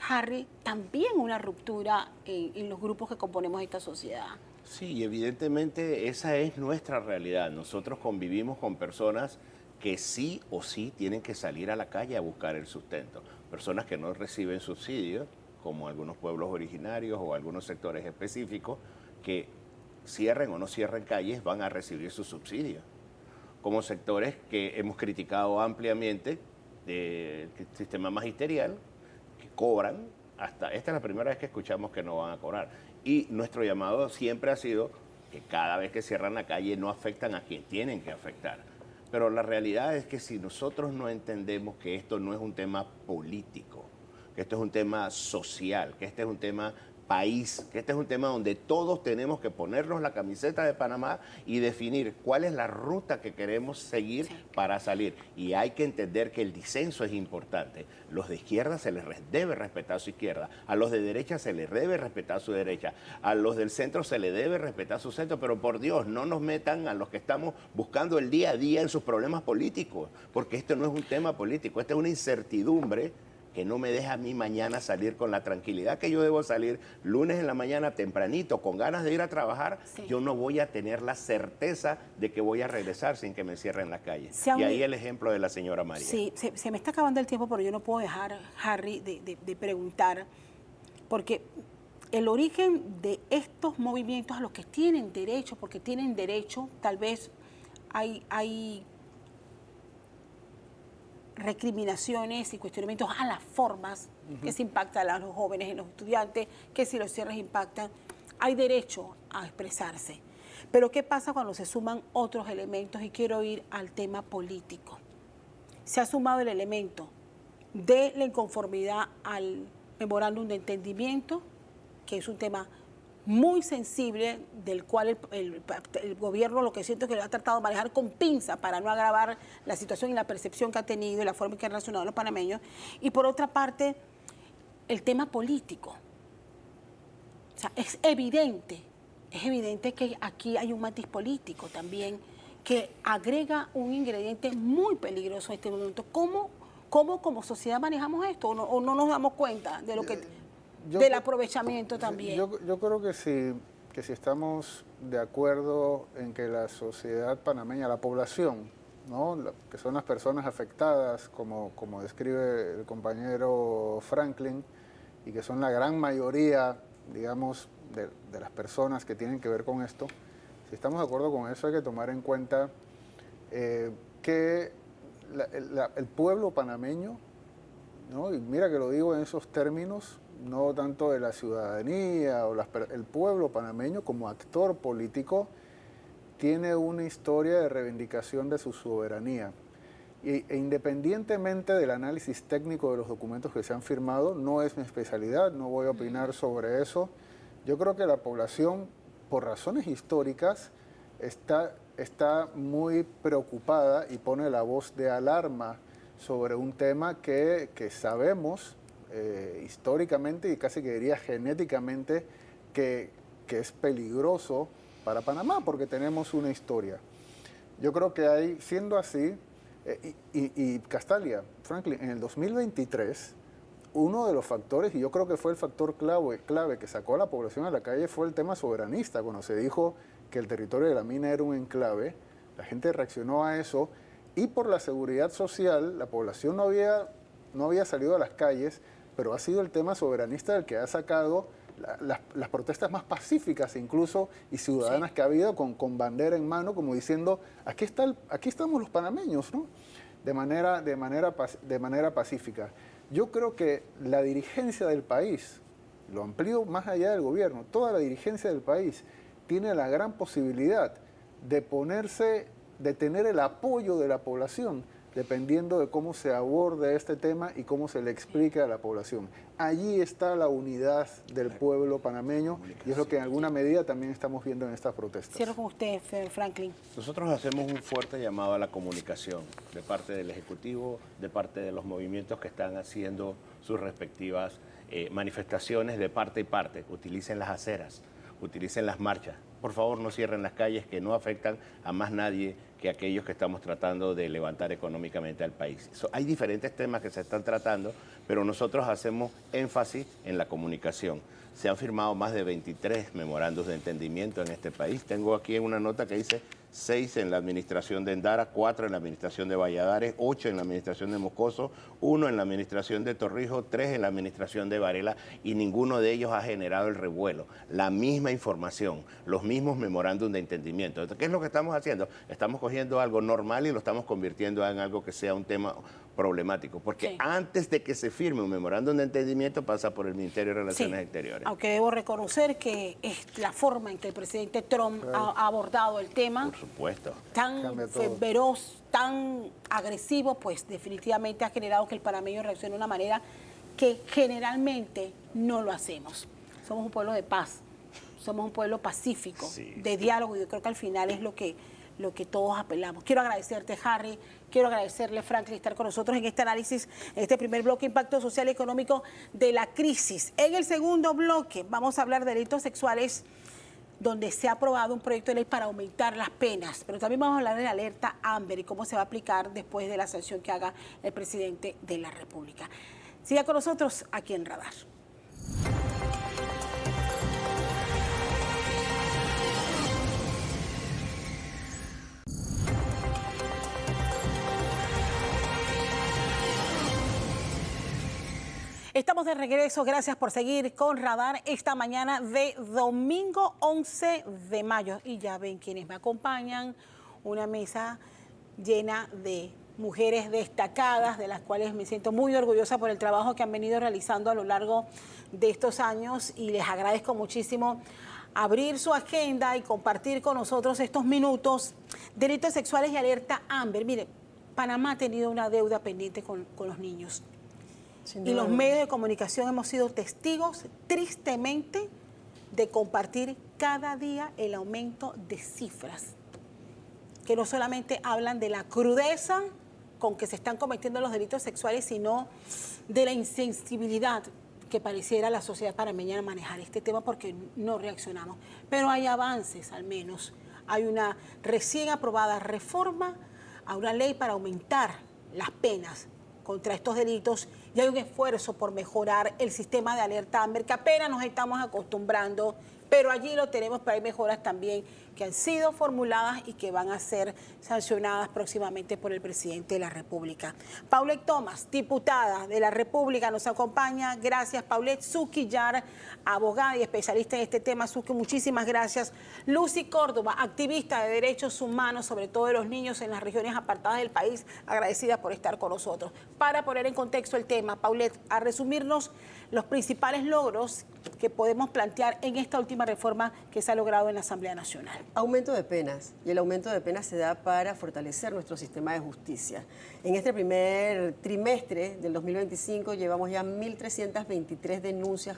Speaker 1: Harry, también una ruptura en los grupos que componemos esta sociedad.
Speaker 3: Sí, evidentemente esa es nuestra realidad. Nosotros convivimos con personas que sí o sí tienen que salir a la calle a buscar el sustento. Personas que no reciben subsidios, como algunos pueblos originarios o algunos sectores específicos, que cierren o no cierren calles, van a recibir sus subsidios. Como sectores que hemos criticado ampliamente del sistema magisterial, que cobran, esta es la primera vez que escuchamos que no van a cobrar. Y nuestro llamado siempre ha sido que cada vez que cierran la calle no afectan a quien tienen que afectar. Pero la realidad es que si nosotros no entendemos que esto no es un tema político, que esto es un tema social, que este es un tema país, que este es un tema donde todos tenemos que ponernos la camiseta de Panamá y definir cuál es la ruta que queremos seguir para salir. Y hay que entender que el disenso es importante. Los de izquierda se les debe respetar su izquierda, a los de derecha se les debe respetar su derecha, a los del centro se les debe respetar su centro, pero por Dios, no nos metan a los que estamos buscando el día a día en sus problemas políticos, porque esto no es un tema político, esta es una incertidumbre que no me deja a mí mañana salir con la tranquilidad que yo debo salir lunes en la mañana tempranito, con ganas de ir a trabajar. Yo no voy a tener la certeza de que voy a regresar sin que me cierren la calle. Y ahí el ejemplo de la señora María.
Speaker 1: Sí, se me está acabando el tiempo, pero yo no puedo dejar, Harry, de preguntar, porque el origen de estos movimientos a los que tienen derecho, porque tienen derecho, tal vez hay recriminaciones y cuestionamientos a las formas que se impactan a los jóvenes y los estudiantes, que si los cierres impactan, hay derecho a expresarse. Pero ¿qué pasa cuando se suman otros elementos? Y quiero ir al tema político. Se ha sumado el elemento de la inconformidad al memorándum de entendimiento, que es un tema muy sensible, del cual el gobierno, lo que siento es que lo ha tratado de manejar con pinza para no agravar la situación y la percepción que ha tenido y la forma en que han relacionado a los panameños. Y por otra parte, el tema político. O sea, es evidente que aquí hay un matiz político también que agrega un ingrediente muy peligroso en este momento. ¿Cómo como sociedad manejamos esto o no nos damos cuenta de lo que... del aprovechamiento también?
Speaker 2: Yo creo que si estamos de acuerdo en que la sociedad panameña, la población, ¿no?, que son las personas afectadas, como describe el compañero Franklin, y que son la gran mayoría, digamos, de las personas que tienen que ver con esto, si estamos de acuerdo con eso, hay que tomar en cuenta que el pueblo panameño, ¿no?, y mira que lo digo en esos términos, no tanto de la ciudadanía o el pueblo panameño como actor político, tiene una historia de reivindicación de su soberanía. E independientemente del análisis técnico de los documentos que se han firmado, no es mi especialidad, no voy a opinar sobre eso. Yo creo que la población, por razones históricas, está muy preocupada y pone la voz de alarma sobre un tema que sabemos históricamente y casi que diría genéticamente que es peligroso para Panamá porque tenemos una historia. Yo creo que siendo así, y Castalia, Franklin, en el 2023, uno de los factores, y yo creo que fue el factor clave que sacó a la población a la calle, fue el tema soberanista. Cuando se dijo que el territorio de la mina era un enclave, la gente reaccionó a eso, y por la seguridad social, la población no había salido a las calles, pero ha sido el tema soberanista el que ha sacado las protestas más pacíficas incluso y ciudadanas que ha habido con bandera en mano, como diciendo, aquí estamos los panameños, ¿no?, de manera pacífica. Yo creo que la dirigencia del país, lo amplío más allá del gobierno, toda la dirigencia del país tiene la gran posibilidad de tener el apoyo de la población, dependiendo de cómo se aborde este tema y cómo se le explique a la población. Allí está la unidad del pueblo panameño y es lo que en alguna medida también estamos viendo en estas protestas.
Speaker 1: Cierro con usted, Franklin.
Speaker 3: Nosotros hacemos un fuerte llamado a la comunicación de parte del Ejecutivo, de parte de los movimientos que están haciendo sus respectivas manifestaciones de parte y parte. Utilicen las aceras, utilicen las marchas. Por favor, no cierren las calles que no afectan a más nadie que aquellos que estamos tratando de levantar económicamente al país. Hay diferentes temas que se están tratando, pero nosotros hacemos énfasis en la comunicación. Se han firmado más de 23 memorandos de entendimiento en este país. Tengo aquí una nota que dice 6 en la administración de Endara, 4 en la administración de Valladares, 8 en la administración de Moscoso, 1 en la administración de Torrijos, 3 en la administración de Varela, y ninguno de ellos ha generado el revuelo. La misma información, los mismos memorándum de entendimiento. Entonces, ¿qué es lo que estamos haciendo? Estamos cogiendo algo normal y lo estamos convirtiendo en algo que sea un tema problemático, porque antes de que se firme un memorándum de entendimiento pasa por el Ministerio de Relaciones Exteriores.
Speaker 1: Aunque debo reconocer que es la forma en que el presidente Trump ha abordado el tema,
Speaker 3: por supuesto,
Speaker 1: tan feroz, tan agresivo, pues definitivamente ha generado que el panameño reaccione de una manera que generalmente no lo hacemos. somos un pueblo de paz, somos un pueblo pacífico,
Speaker 3: Sí.
Speaker 1: de diálogo, y yo creo que al final es lo que todos apelamos. Quiero agradecerte, Harry, quiero agradecerle, Franklin, estar con nosotros en este análisis, en este primer bloque, impacto social y económico de la crisis. En el segundo bloque vamos a hablar de delitos sexuales, donde se ha aprobado un proyecto de ley para aumentar las penas, pero también vamos a hablar de la alerta Amber y cómo se va a aplicar después de la sanción que haga el presidente de la República. Siga con nosotros aquí en Radar. Estamos de regreso, gracias por seguir con Radar esta mañana de domingo 11 de mayo. Y ya ven quienes me acompañan, una mesa llena de mujeres destacadas, de las cuales me siento muy orgullosa por el trabajo que han venido realizando a lo largo de estos años, y les agradezco muchísimo abrir su agenda y compartir con nosotros estos minutos. Delitos sexuales y alerta Amber. Mire, Panamá ha tenido una deuda pendiente con los niños. Y los medios de comunicación hemos sido testigos, tristemente, de compartir cada día el aumento de cifras, que no solamente hablan de la crudeza con que se están cometiendo los delitos sexuales, sino de la insensibilidad que pareciera la sociedad panameña manejar este tema, porque no reaccionamos. Pero hay avances, al menos. Hay una recién aprobada reforma a una ley para aumentar las penas contra estos delitos, y hay un esfuerzo por mejorar el sistema de alerta Amber, que apenas nos estamos acostumbrando, pero allí lo tenemos, pero hay mejoras también que han sido formuladas y que van a ser sancionadas próximamente por el presidente de la República. Paulette Thomas, diputada de la República, nos acompaña. Gracias, Paulette. Suki Yar, abogada y especialista en este tema. Suki, muchísimas gracias. Lucy Córdoba, activista de derechos humanos, sobre todo de los niños en las regiones apartadas del país, agradecida por estar con nosotros. Para poner en contexto el tema, Paulette, a resumirnos los principales logros que podemos plantear en esta última reforma que se ha logrado en la Asamblea Nacional.
Speaker 4: Aumento de penas, y el aumento de penas se da para fortalecer nuestro sistema de justicia. En este primer trimestre del 2025 llevamos ya 1.323 denuncias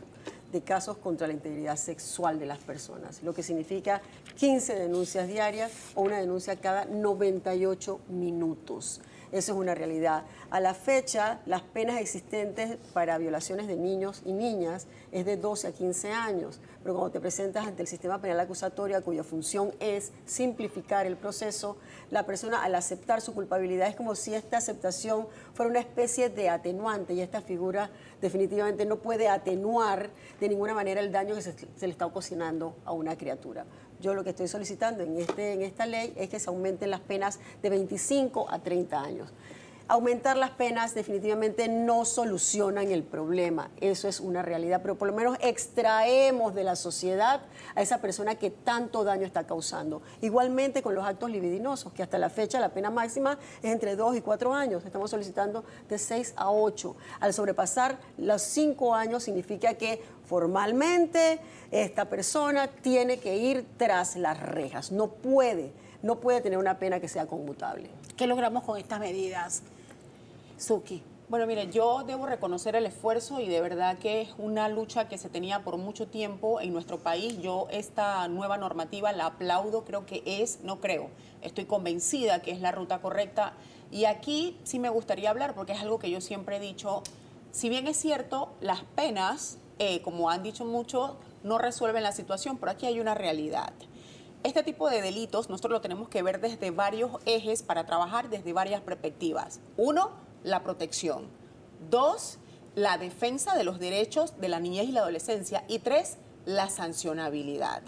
Speaker 4: de casos contra la integridad sexual de las personas, lo que significa 15 denuncias diarias o una denuncia cada 98 minutos. Eso es una realidad. A la fecha, las penas existentes para violaciones de niños y niñas es de 12 a 15 años, pero cuando te presentas ante el sistema penal acusatorio, cuya función es simplificar el proceso, la persona, al aceptar su culpabilidad, es como si esta aceptación fuera una especie de atenuante, y esta figura definitivamente no puede atenuar de ninguna manera el daño que se le está ocasionando a una criatura. Yo lo que estoy solicitando en esta ley es que se aumenten las penas de 25 a 30 años. Aumentar las penas definitivamente no solucionan el problema, eso es una realidad, pero por lo menos extraemos de la sociedad a esa persona que tanto daño está causando. Igualmente con los actos libidinosos, que hasta la fecha la pena máxima es entre 2 y 4 años, estamos solicitando de 6 a 8. Al sobrepasar los 5 años significa que formalmente esta persona tiene que ir tras las rejas, no puede tener una pena que sea conmutable.
Speaker 1: ¿Qué logramos con estas medidas, Suki?
Speaker 5: Bueno, mire, yo debo reconocer el esfuerzo, y de verdad que es una lucha que se tenía por mucho tiempo en nuestro país. Yo esta nueva normativa la aplaudo, estoy convencida que es la ruta correcta. Y aquí sí me gustaría hablar, porque es algo que yo siempre he dicho, si bien es cierto, las penas, como han dicho muchos, no resuelven la situación, pero aquí hay una realidad. Este tipo de delitos nosotros lo tenemos que ver desde varios ejes para trabajar desde varias perspectivas. 1, la protección. 2, la defensa de los derechos de la niñez y la adolescencia. Y 3, la sancionabilidad.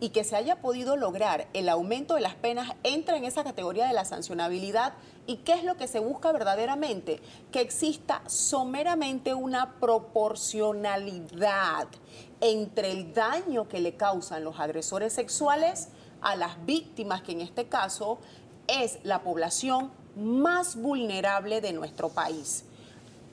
Speaker 5: Y que se haya podido lograr el aumento de las penas entra en esa categoría de la sancionabilidad. ¿Y qué es lo que se busca verdaderamente? Que exista someramente una proporcionalidad entre el daño que le causan los agresores sexuales a las víctimas, que en este caso es la población más vulnerable de nuestro país.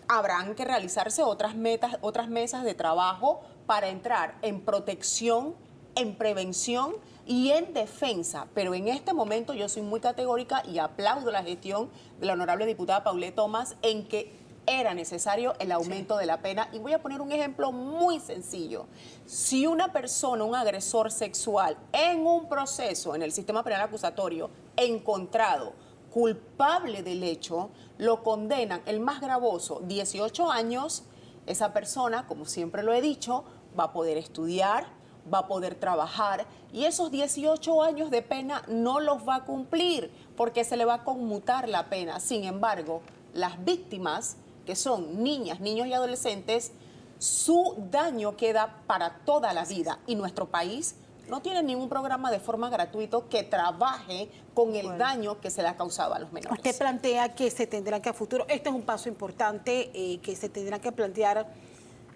Speaker 5: Habrán que realizarse otras mesas de trabajo para entrar en protección, en prevención y en defensa. Pero en este momento yo soy muy categórica y aplaudo la gestión de la honorable diputada Paulette Thomas en que era necesario el aumento de la pena. Y voy a poner un ejemplo muy sencillo. Si una persona, un agresor sexual, en un proceso, en el sistema penal acusatorio, encontrado culpable del hecho, lo condenan, el más gravoso, 18 años, esa persona, como siempre lo he dicho, va a poder estudiar, va a poder trabajar y esos 18 años de pena no los va a cumplir porque se le va a conmutar la pena. Sin embargo, las víctimas, que son niñas, niños y adolescentes, su daño queda para toda la vida y nuestro país no tiene ningún programa de forma gratuito que trabaje con el daño que se le ha causado a los menores.
Speaker 1: Usted plantea que se tendrán que a futuro, este es un paso importante, que se tendrán que plantear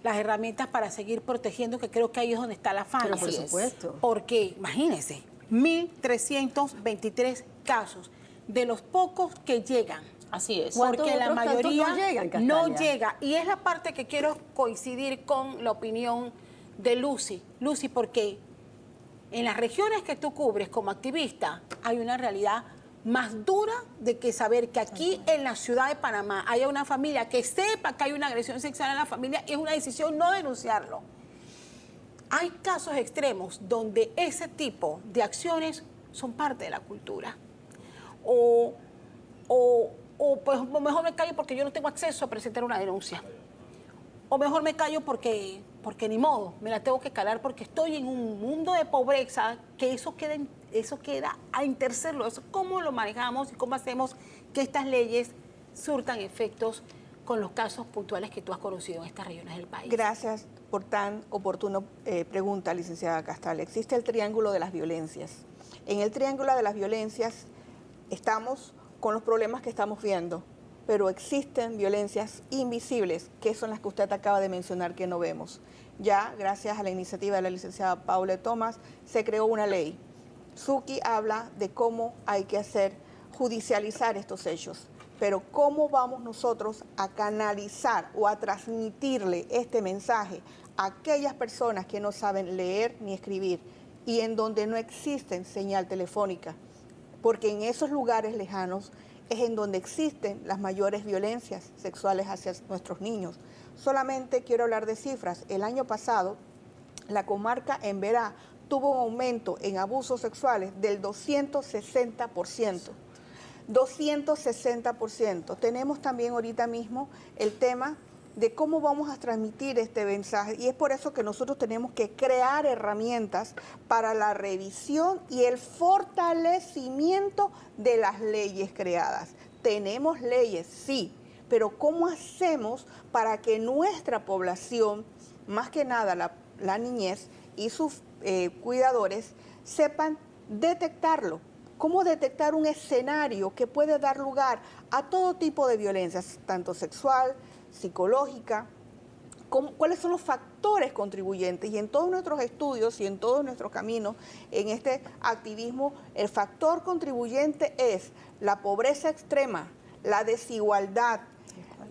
Speaker 1: las herramientas para seguir protegiendo, que creo que ahí es donde está la falla.
Speaker 4: Pero por supuesto.
Speaker 1: Porque, imagínense, 1.323 casos, de los pocos que llegan.
Speaker 5: Así es.
Speaker 1: Porque la mayoría
Speaker 4: no llegan, Castalia?
Speaker 1: no llega. Y es la parte que quiero coincidir con la opinión de Lucy. Lucy, porque en las regiones que tú cubres como activista hay una realidad más dura de que saber que aquí en la ciudad de Panamá haya una familia que sepa que hay una agresión sexual en la familia y es una decisión no denunciarlo. Hay casos extremos donde ese tipo de acciones son parte de la cultura. O pues mejor me callo porque yo no tengo acceso a presentar una denuncia. O mejor me callo porque ni modo, me la tengo que calar porque estoy en un mundo de pobreza que eso queda en tercer lugar. ¿Cómo lo manejamos y cómo hacemos que estas leyes surtan efectos con los casos puntuales que tú has conocido en estas regiones del país?
Speaker 6: Gracias por tan oportuna pregunta, licenciada Castalia. Existe el triángulo de las violencias. En el triángulo de las violencias estamos con los problemas que estamos viendo, pero existen violencias invisibles, que son las que usted acaba de mencionar que no vemos. Ya, gracias a la iniciativa de la licenciada Paula Thomas, se creó una ley. Suki habla de cómo hay que judicializar estos hechos, pero cómo vamos nosotros a canalizar o a transmitirle este mensaje a aquellas personas que no saben leer ni escribir y en donde no existe señal telefónica, porque en esos lugares lejanos es en donde existen las mayores violencias sexuales hacia nuestros niños. Solamente quiero hablar de cifras. El año pasado, la comarca en Verá tuvo un aumento en abusos sexuales del 260%. 260%. Tenemos también ahorita mismo el tema de cómo vamos a transmitir este mensaje y es por eso que nosotros tenemos que crear herramientas para la revisión y el fortalecimiento de las leyes creadas. Tenemos leyes, sí, pero ¿cómo hacemos para que nuestra población, más que nada la niñez y sus cuidadores, sepan detectarlo? ¿Cómo detectar un escenario que puede dar lugar a todo tipo de violencias, tanto sexual, psicológica? ¿Cuáles son los factores contribuyentes? Y en todos nuestros estudios y en todos nuestros caminos en este activismo, el factor contribuyente es la pobreza extrema, la desigualdad,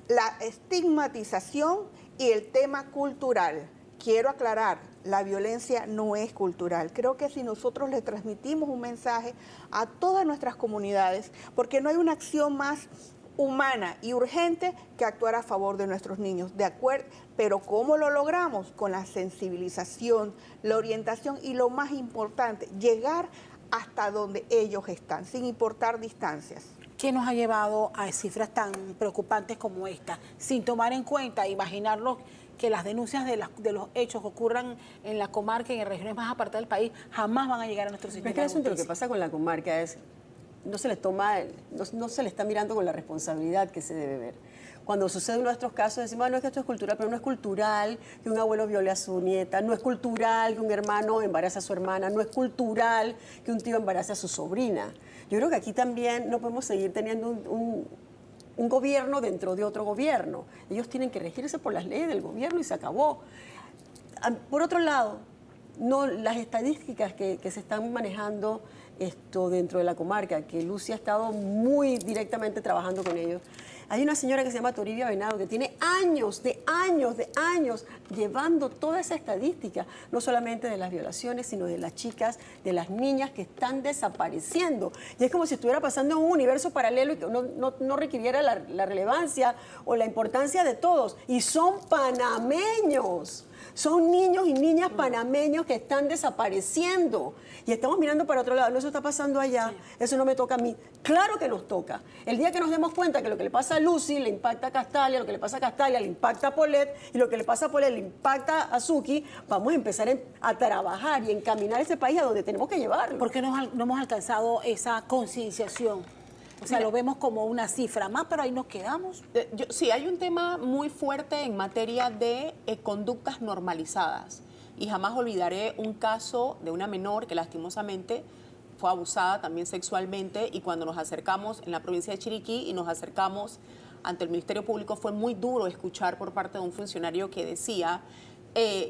Speaker 6: la estigmatización y el tema cultural. Quiero aclarar, la violencia no es cultural. Creo que si nosotros le transmitimos un mensaje a todas nuestras comunidades, porque no hay una acción más humana y urgente que actuar a favor de nuestros niños, de acuerdo, pero ¿cómo lo logramos? Con la sensibilización, la orientación y lo más importante, llegar hasta donde ellos están, sin importar distancias.
Speaker 1: ¿Qué nos ha llevado a cifras tan preocupantes como esta? Sin tomar en cuenta, imaginarlo, que las denuncias de los hechos que ocurran en la comarca y en regiones más apartadas del país jamás van a llegar a nuestro sistema de justicia.
Speaker 4: Lo que pasa con la comarca es no se le está mirando con la responsabilidad que se debe ver. Cuando sucede uno de estos casos decimos, no es que esto es cultural, pero no es cultural que un abuelo viole a su nieta, no es cultural que un hermano embarace a su hermana, no es cultural que un tío embarace a su sobrina. Yo creo que aquí también no podemos seguir teniendo un gobierno dentro de otro gobierno. Ellos tienen que regirse por las leyes del gobierno y se acabó. Por otro lado, las estadísticas que se están manejando dentro de la comarca, que Lucy ha estado muy directamente trabajando con ellos, Hay una señora que se llama Toribia Venado que tiene años llevando toda esa estadística, no solamente de las violaciones, sino de las chicas, de las niñas que están desapareciendo. Y es como si estuviera pasando en un universo paralelo y que no requiriera la relevancia o la importancia de todos. Y son panameños. Son niños y niñas panameños que están desapareciendo. Y estamos mirando para otro lado. No, eso está pasando allá. Eso no me toca a mí. Claro que nos toca. El día que nos demos cuenta que lo que le pasa a Lucy le impacta a Castalia, lo que le pasa a Castalia le impacta a Paulette, y lo que le pasa a Paulette le impacta a Suki, vamos a empezar a trabajar y encaminar ese país a donde tenemos que llevarlo.
Speaker 1: ¿Por qué no hemos alcanzado esa concienciación? O sea, lo vemos como una cifra más, pero ahí nos quedamos.
Speaker 5: Sí, hay un tema muy fuerte en materia de conductas normalizadas. Y jamás olvidaré un caso de una menor que lastimosamente fue abusada también sexualmente, y cuando nos acercamos en la provincia de Chiriquí y nos acercamos ante el Ministerio Público, fue muy duro escuchar por parte de un funcionario que decía: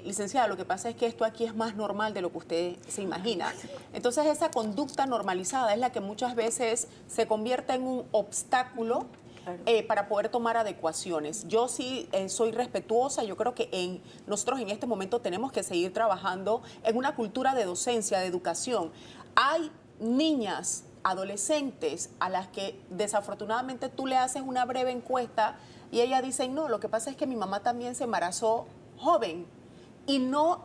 Speaker 5: licenciada, lo que pasa es que esto aquí es más normal de lo que usted se imagina. Entonces, esa conducta normalizada es la que muchas veces se convierte en un obstáculo para poder tomar adecuaciones. Yo sí soy respetuosa. Yo creo que nosotros en este momento tenemos que seguir trabajando en una cultura de docencia, de educación. Hay niñas, adolescentes a las que desafortunadamente tú le haces una breve encuesta y ellas dicen: no, lo que pasa es que mi mamá también se embarazó joven, y no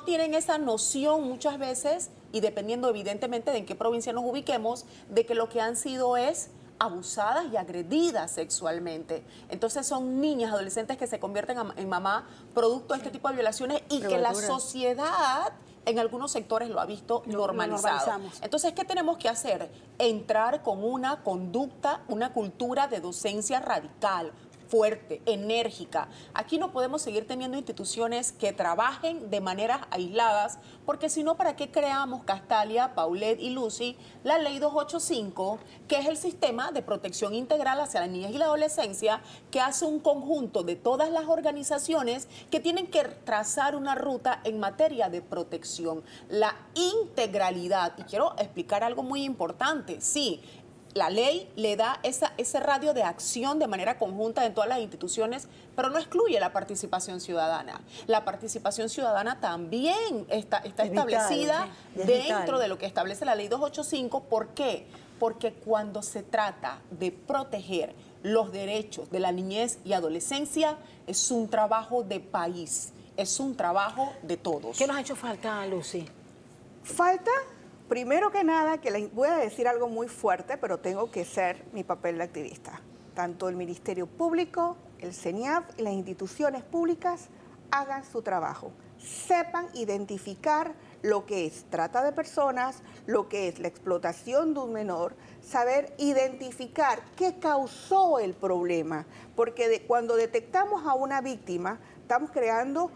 Speaker 5: tienen esa noción muchas veces, y dependiendo evidentemente de en qué provincia nos ubiquemos, de que lo que han sido es abusadas y agredidas sexualmente. Entonces son niñas, adolescentes que se convierten en mamá producto de este tipo de violaciones, y que la sociedad en algunos sectores lo ha visto normalizado. Entonces, ¿qué tenemos que hacer? Entrar con una conducta, una cultura de docencia radical, fuerte, enérgica. Aquí no podemos seguir teniendo instituciones que trabajen de maneras aisladas, porque si no, ¿para qué creamos, Castalia, Paulette y Lucy, la ley 285, que es el sistema de protección integral hacia las niñas y la adolescencia, que hace un conjunto de todas las organizaciones que tienen que trazar una ruta en materia de protección? La integralidad. Y quiero explicar algo muy importante. Sí, la ley le da ese radio de acción de manera conjunta en todas las instituciones, pero no excluye la participación ciudadana. La participación ciudadana también está establecida dentro de lo que establece la ley 285. ¿Por qué? Porque cuando se trata de proteger los derechos de la niñez y adolescencia, es un trabajo de país, es un trabajo de todos.
Speaker 1: ¿Qué nos ha hecho falta, Lucy?
Speaker 6: Falta, primero que nada, que les voy a decir algo muy fuerte, pero tengo que ser mi papel de activista. Tanto el Ministerio Público, el CENIAF y las instituciones públicas hagan su trabajo. Sepan identificar lo que es trata de personas, lo que es la explotación de un menor, saber identificar qué causó el problema. Porque cuando detectamos a una víctima, estamos creando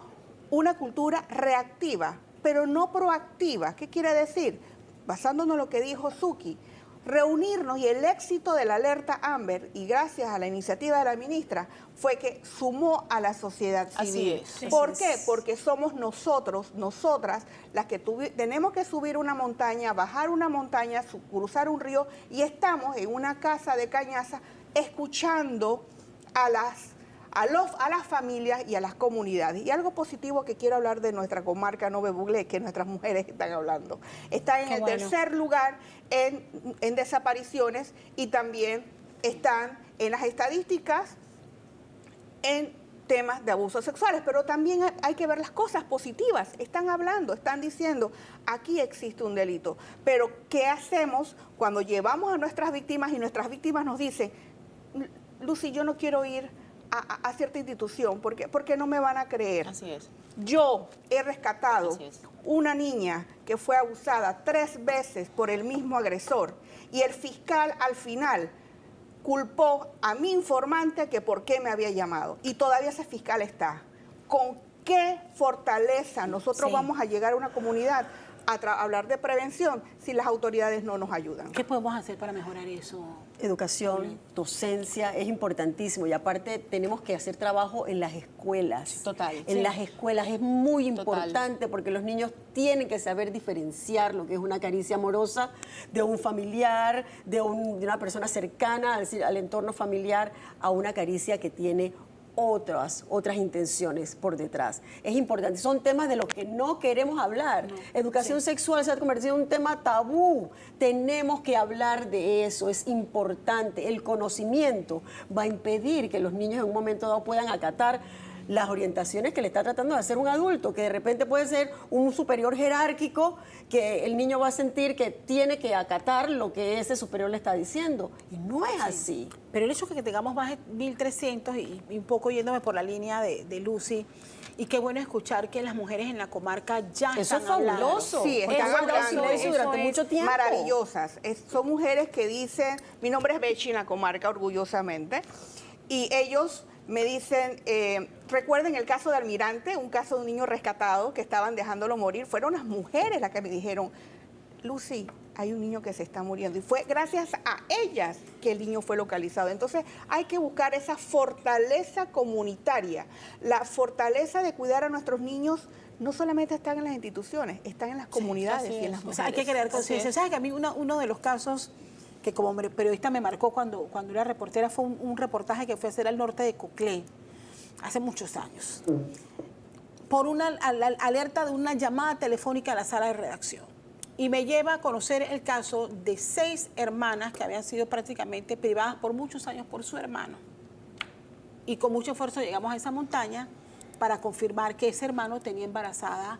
Speaker 6: una cultura reactiva, pero no proactiva. ¿Qué quiere decir? Basándonos en lo que dijo Suki, reunirnos, y el éxito de la alerta Amber, y gracias a la iniciativa de la ministra, fue que sumó a la sociedad civil.
Speaker 5: Así es.
Speaker 6: ¿Por qué? Porque somos nosotras, las que tenemos que subir una montaña, bajar una montaña, cruzar un río, y estamos en una casa de Cañaza escuchando a las familias y a las comunidades. Y algo positivo que quiero hablar de nuestra comarca Nove Buglé, que nuestras mujeres están hablando. Está en el tercer lugar en desapariciones, y también están en las estadísticas en temas de abusos sexuales. Pero también hay que ver las cosas positivas. Están hablando, están diciendo, aquí existe un delito. Pero ¿qué hacemos cuando llevamos a nuestras víctimas y nuestras víctimas nos dicen: Lucy, yo no quiero ir a cierta institución porque no me van a creer?
Speaker 5: Así es.
Speaker 6: Yo he rescatado una niña que fue abusada 3 veces por el mismo agresor, y el fiscal al final culpó a mi informante que por qué me había llamado, y todavía ese fiscal está. ¿Con qué fortaleza nosotros vamos a llegar a una comunidad? hablar de prevención si las autoridades no nos ayudan.
Speaker 1: ¿Qué podemos hacer para mejorar eso?
Speaker 4: Educación, docencia, es importantísimo. Y aparte tenemos que hacer trabajo en las escuelas.
Speaker 5: Total,
Speaker 4: En
Speaker 5: sí.
Speaker 4: las escuelas es muy
Speaker 5: Total.
Speaker 4: importante porque los niños tienen que saber diferenciar lo que es una caricia amorosa de un familiar, de una persona cercana, es decir, al entorno familiar, a una caricia que tiene otras intenciones por detrás. Es importante, son temas de los que no queremos hablar. Educación sexual se ha convertido en un tema tabú. Tenemos que hablar de eso, es importante. El conocimiento va a impedir que los niños en un momento dado puedan acatar las orientaciones que le está tratando de hacer un adulto, que de repente puede ser un superior jerárquico, que el niño va a sentir que tiene que acatar lo que ese superior le está diciendo. Y no es así.
Speaker 1: Pero el hecho de que tengamos más de 1.300 y un poco yéndome por la línea de Lucy, y qué bueno escuchar que las mujeres en la comarca ya
Speaker 4: Eso
Speaker 1: están
Speaker 4: es
Speaker 1: hablando.
Speaker 4: fabuloso.
Speaker 6: Sí,
Speaker 4: porque
Speaker 6: están
Speaker 4: han guardado
Speaker 6: hablando,
Speaker 4: silencio
Speaker 6: eso
Speaker 4: durante
Speaker 6: es
Speaker 4: mucho tiempo.
Speaker 6: Maravillosas. Son mujeres que dicen, mi nombre es Bechi en la comarca, orgullosamente, y ellos me dicen, recuerden el caso de Almirante, un caso de un niño rescatado que estaban dejándolo morir. Fueron las mujeres las que me dijeron, Lucy, hay un niño que se está muriendo. Y fue gracias a ellas que el niño fue localizado. Entonces hay que buscar esa fortaleza comunitaria, la fortaleza de cuidar a nuestros niños. No solamente están en las instituciones, están en las comunidades
Speaker 5: así
Speaker 6: y en las
Speaker 5: es.
Speaker 1: O
Speaker 6: mujeres.
Speaker 1: sea, hay que crear conciencia. ¿Sabes que a mí uno de los casos que como periodista me marcó cuando era reportera fue un reportaje que fue a hacer al norte de Coclé, hace muchos años, por una alerta de una llamada telefónica a la sala de redacción. Y me lleva a conocer el caso de 6 hermanas que habían sido prácticamente privadas por muchos años por su hermano. Y con mucho esfuerzo llegamos a esa montaña para confirmar que ese hermano tenía embarazada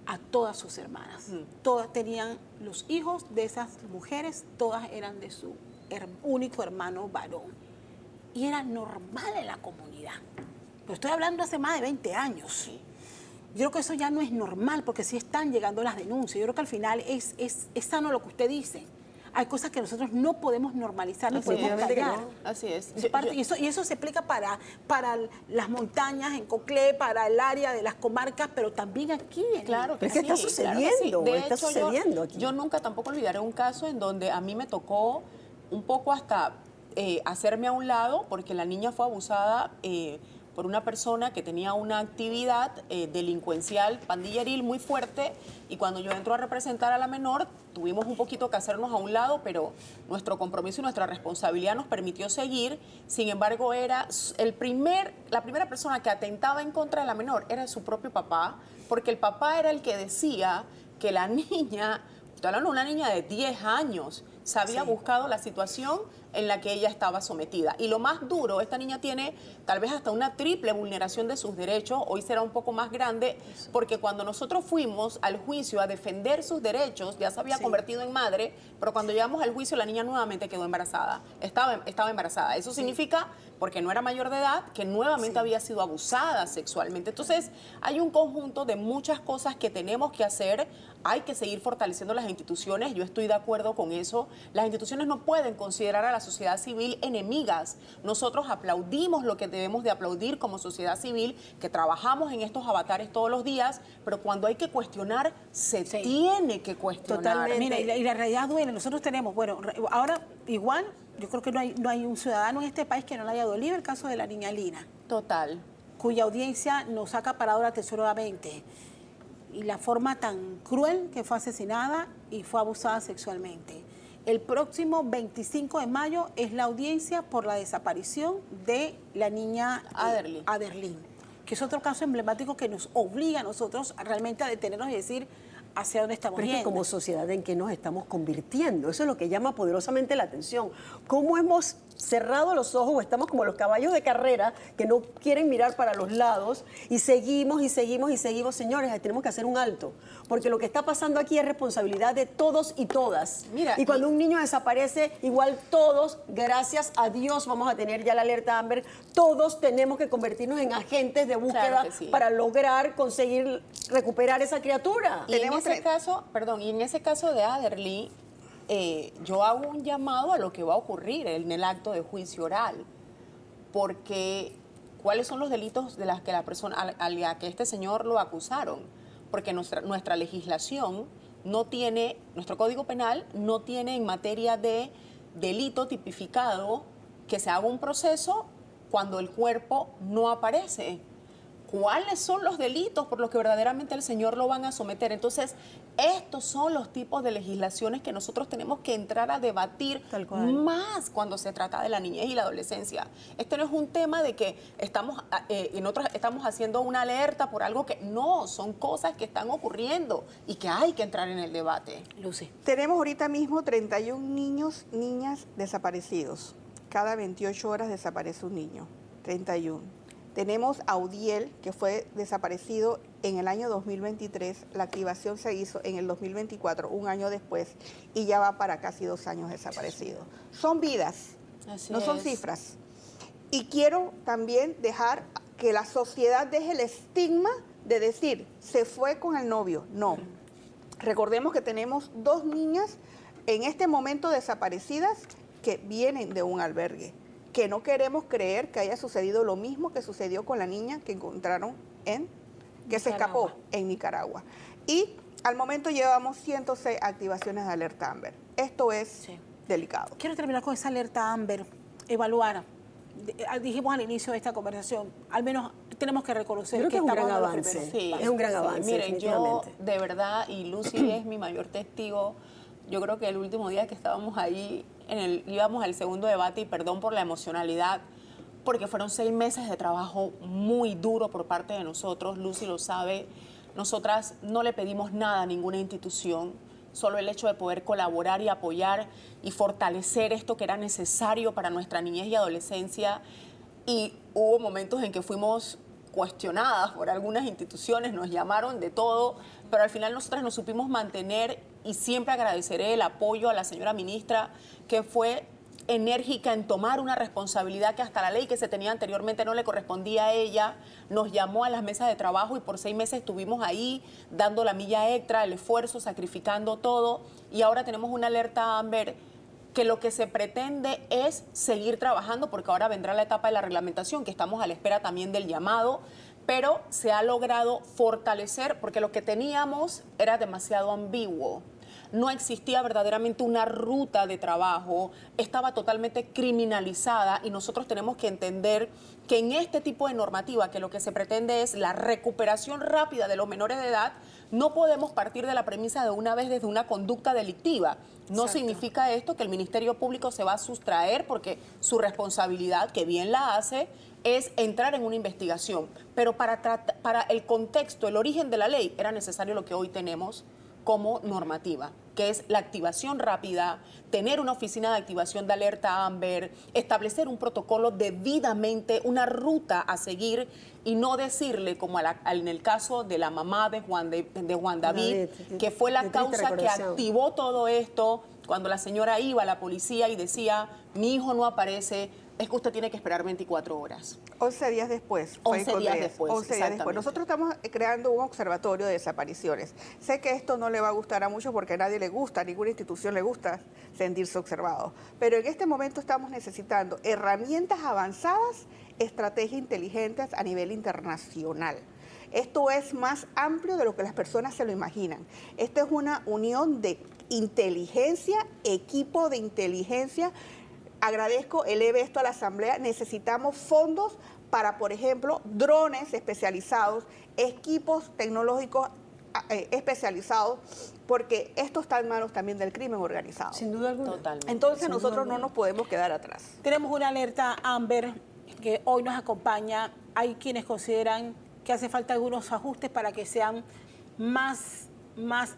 Speaker 1: a todas sus hermanas. Todas tenían los hijos de esas mujeres, todas eran de su único hermano varón. Y era normal en la comunidad. Pero estoy hablando hace más de 20 años. Yo creo que eso ya no es normal, porque sí están llegando las denuncias. Yo creo que al final es sano lo que usted dice. Hay cosas que nosotros no podemos normalizar, ni podemos callar.
Speaker 5: Así es.
Speaker 1: Y eso se aplica para las montañas en Coclé, para el área de las comarcas, pero también aquí.
Speaker 5: Claro que
Speaker 4: Pero es que está
Speaker 5: sí,
Speaker 4: sucediendo,
Speaker 5: De
Speaker 4: está
Speaker 5: hecho,
Speaker 4: sucediendo aquí.
Speaker 5: Yo nunca tampoco olvidaré un caso en donde a mí me tocó un poco hasta hacerme a un lado porque la niña fue abusada por una persona que tenía una actividad delincuencial, pandilleril muy fuerte, y cuando yo entro a representar a la menor, tuvimos un poquito que hacernos a un lado, pero nuestro compromiso y nuestra responsabilidad nos permitió seguir. Sin embargo, era la primera persona que atentaba en contra de la menor era su propio papá, porque el papá era el que decía que la niña, estoy hablando de una niña de 10 años, se había buscado la situación en la que ella estaba sometida. Y lo más duro, esta niña tiene tal vez hasta una triple vulneración de sus derechos, hoy será un poco más grande, porque cuando nosotros fuimos al juicio a defender sus derechos, ya se había convertido en madre, pero cuando llegamos al juicio la niña nuevamente quedó embarazada, estaba embarazada. Eso significa, porque no era mayor de edad, que nuevamente había sido abusada sexualmente. Entonces, hay un conjunto de muchas cosas que tenemos que hacer. Hay que seguir fortaleciendo las instituciones, yo estoy de acuerdo con eso. Las instituciones no pueden considerar a la sociedad civil enemigas. Nosotros aplaudimos lo que debemos de aplaudir como sociedad civil, que trabajamos en estos avatares todos los días, pero cuando hay que cuestionar, se tiene que cuestionar.
Speaker 4: Totalmente.
Speaker 1: Mira, y la realidad duele. Nosotros tenemos, bueno, ahora igual, yo creo que no hay un ciudadano en este país que no le haya dolido el caso de la niña Lina,
Speaker 5: Total.
Speaker 1: cuya audiencia nos ha acaparado la atención nuevamente. Y la forma tan cruel que fue asesinada y fue abusada sexualmente. El próximo 25 de mayo es la audiencia por la desaparición de la niña Aderlyn, que es otro caso emblemático que nos obliga a nosotros realmente a detenernos y decir hacia dónde estamos
Speaker 4: Pero es que
Speaker 1: yendo.
Speaker 4: como sociedad, ¿en qué nos estamos convirtiendo? Eso es lo que llama poderosamente la atención. ¿Cómo hemos cerrado los ojos o estamos como los caballos de carrera que no quieren mirar para los lados y seguimos y seguimos y seguimos? Señores, tenemos que hacer un alto, porque lo que está pasando aquí es responsabilidad de todos y todas.
Speaker 5: Mira,
Speaker 4: y cuando un niño desaparece, igual todos, gracias a Dios, vamos a tener ya la alerta Amber, todos tenemos que convertirnos en agentes de búsqueda
Speaker 5: Claro que sí.
Speaker 4: para lograr conseguir recuperar esa criatura.
Speaker 5: Y en ese caso, y en ese caso de Aderly, yo hago un llamado a lo que va a ocurrir en el acto de juicio oral, porque ¿cuáles son los delitos de las que la persona a la que este señor lo acusaron? Porque nuestra legislación no tiene, nuestro Código Penal no tiene en materia de delito tipificado que se haga un proceso cuando el cuerpo no aparece. ¿Cuáles son los delitos por los que verdaderamente el señor lo van a someter? Entonces, estos son los tipos de legislaciones que nosotros tenemos que entrar a debatir más cuando se trata de la niñez y la adolescencia. Este no es un tema de que estamos haciendo una alerta por algo que no, son cosas que están ocurriendo y que hay que entrar en el debate.
Speaker 1: Lucy.
Speaker 6: Tenemos ahorita mismo 31 niños, niñas desaparecidos. Cada 28 horas desaparece un niño, 31. Tenemos a Udiel, que fue desaparecido en el año 2023. La activación se hizo en el 2024, un año después, y ya va para casi 2 años desaparecido. Son vidas, no son cifras. Y quiero también dejar que la sociedad deje el estigma de decir, se fue con el novio. No. Recordemos que tenemos 2 niñas en este momento desaparecidas que vienen de un albergue, que no queremos creer que haya sucedido lo mismo que sucedió con la niña que encontraron se escapó en Nicaragua. Y al momento llevamos 106 activaciones de alerta Amber. Esto es delicado.
Speaker 1: Quiero terminar con esa alerta Amber, evaluar. Dijimos al inicio de esta conversación, al menos tenemos que reconocer que
Speaker 4: es un
Speaker 1: estamos
Speaker 4: gran
Speaker 1: dando los
Speaker 4: avance.
Speaker 1: primeros
Speaker 5: Sí,
Speaker 1: pasos.
Speaker 4: Es un gran avance,
Speaker 5: Miren, yo
Speaker 4: definitivamente.
Speaker 5: de verdad, y Lucy es mi mayor testigo, yo creo que el último día que estábamos ahí, íbamos al segundo debate, y perdón por la emocionalidad, porque fueron 6 meses de trabajo muy duro por parte de nosotros, Lucy lo sabe, nosotras no le pedimos nada a ninguna institución, solo el hecho de poder colaborar y apoyar y fortalecer esto que era necesario para nuestra niñez y adolescencia, y hubo momentos en que fuimos cuestionadas por algunas instituciones, nos llamaron de todo, pero al final nosotras nos supimos mantener, y siempre agradeceré el apoyo a la señora ministra, que fue enérgica en tomar una responsabilidad que hasta la ley que se tenía anteriormente no le correspondía a ella. Nos llamó a las mesas de trabajo y por 6 meses estuvimos ahí dando la milla extra, el esfuerzo, sacrificando todo, y ahora tenemos una alerta Amber que lo que se pretende es seguir trabajando, porque ahora vendrá la etapa de la reglamentación, que estamos a la espera también del llamado, pero se ha logrado fortalecer, porque lo que teníamos era demasiado ambiguo. No existía verdaderamente una ruta de trabajo, estaba totalmente criminalizada, y nosotros tenemos que entender que en este tipo de normativa, que lo que se pretende es la recuperación rápida de los menores de edad, no podemos partir de la premisa de una vez desde una conducta delictiva. No significa esto que el Ministerio Público se va a sustraer, porque su responsabilidad, que bien la hace, es entrar en una investigación. Pero para el contexto, el origen de la ley, era necesario lo que hoy tenemos como normativa, que es la activación rápida, tener una oficina de activación de alerta Amber, establecer un protocolo debidamente, una ruta a seguir, y no decirle, como en el caso de la mamá de Juan David, que fue la causa que activó todo esto, cuando la señora iba a la policía y decía, mi hijo no aparece, es que usted tiene que esperar 24 horas.
Speaker 6: 11 días después.
Speaker 5: 11 días después,
Speaker 6: 11 días después. Nosotros estamos creando un observatorio de desapariciones. Sé que esto no le va a gustar a muchos porque a nadie le gusta, a ninguna institución le gusta sentirse observado. Pero en este momento estamos necesitando herramientas avanzadas, estrategias inteligentes a nivel internacional. Esto es más amplio de lo que las personas se lo imaginan. Esto es una unión de inteligencia, equipo de inteligencia. Agradezco, eleve esto a la Asamblea. Necesitamos fondos para, por ejemplo, drones especializados, equipos tecnológicos especializados, porque esto está en manos también del crimen organizado.
Speaker 4: Sin duda alguna.
Speaker 5: Totalmente.
Speaker 6: Entonces nosotros no nos podemos quedar atrás.
Speaker 1: Tenemos una alerta Amber que hoy nos acompaña. Hay quienes consideran que hace falta algunos ajustes para que sean más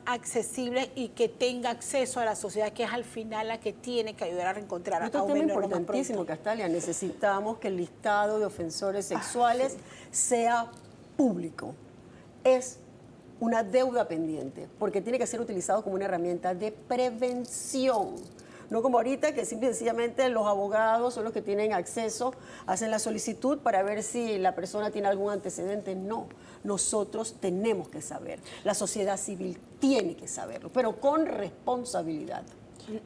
Speaker 1: accesibles y que tenga acceso a la sociedad, que es al final la que tiene que ayudar a encontrar
Speaker 4: Otro
Speaker 1: a un
Speaker 4: tema
Speaker 1: menor lo más
Speaker 4: importantísimo,
Speaker 1: pronto.
Speaker 4: Castalia, necesitamos que el listado de ofensores sexuales sea público. Es una deuda pendiente, porque tiene que ser utilizado como una herramienta de prevención. No como ahorita, que simple y sencillamente los abogados son los que tienen acceso, hacen la solicitud para ver si la persona tiene algún antecedente. No, nosotros tenemos que saber. La sociedad civil tiene que saberlo, pero con responsabilidad.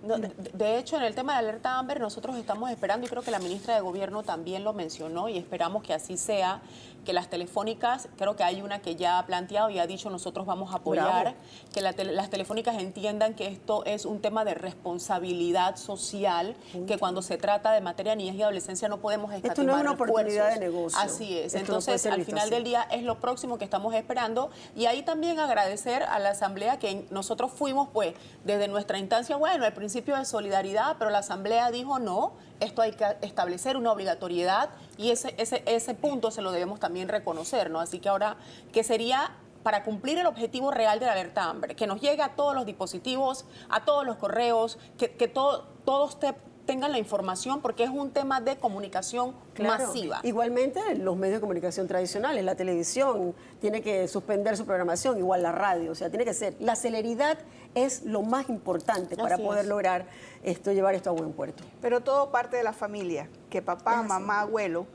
Speaker 5: No, de hecho, en el tema de la alerta Amber, nosotros estamos esperando, y creo que la ministra de Gobierno también lo mencionó, y esperamos que así sea, que las telefónicas, creo que hay una que ya ha planteado y ha dicho nosotros vamos a apoyar,
Speaker 4: Bravo.
Speaker 5: que las telefónicas entiendan que esto es un tema de responsabilidad social, que cuando se trata de materia de niñez y adolescencia no podemos escatimar
Speaker 4: Esto no es una oportunidad
Speaker 5: esfuerzos.
Speaker 4: de negocio.
Speaker 5: Así es.
Speaker 4: Esto no puede
Speaker 5: Entonces,
Speaker 4: ser
Speaker 5: al
Speaker 4: visto
Speaker 5: final
Speaker 4: así.
Speaker 5: del día es lo próximo que estamos esperando, y ahí también agradecer a la Asamblea que nosotros fuimos pues desde nuestra instancia, bueno, el principio de solidaridad, pero la Asamblea dijo no, esto hay que establecer una obligatoriedad y ese punto se lo debemos también reconocer, ¿no? Así que ahora, que sería para cumplir el objetivo real de la alerta hambre, que nos llegue a todos los dispositivos, a todos los correos, que todos tengan la información, porque es un tema de comunicación
Speaker 4: Claro.
Speaker 5: masiva.
Speaker 4: Igualmente los medios de comunicación tradicionales, la televisión tiene que suspender su programación, igual la radio, o sea, tiene que ser. La celeridad es lo más importante para
Speaker 5: Así
Speaker 4: poder
Speaker 5: es.
Speaker 4: lograr llevar esto a buen puerto.
Speaker 6: Pero todo parte de la familia, que papá, mamá, abuelo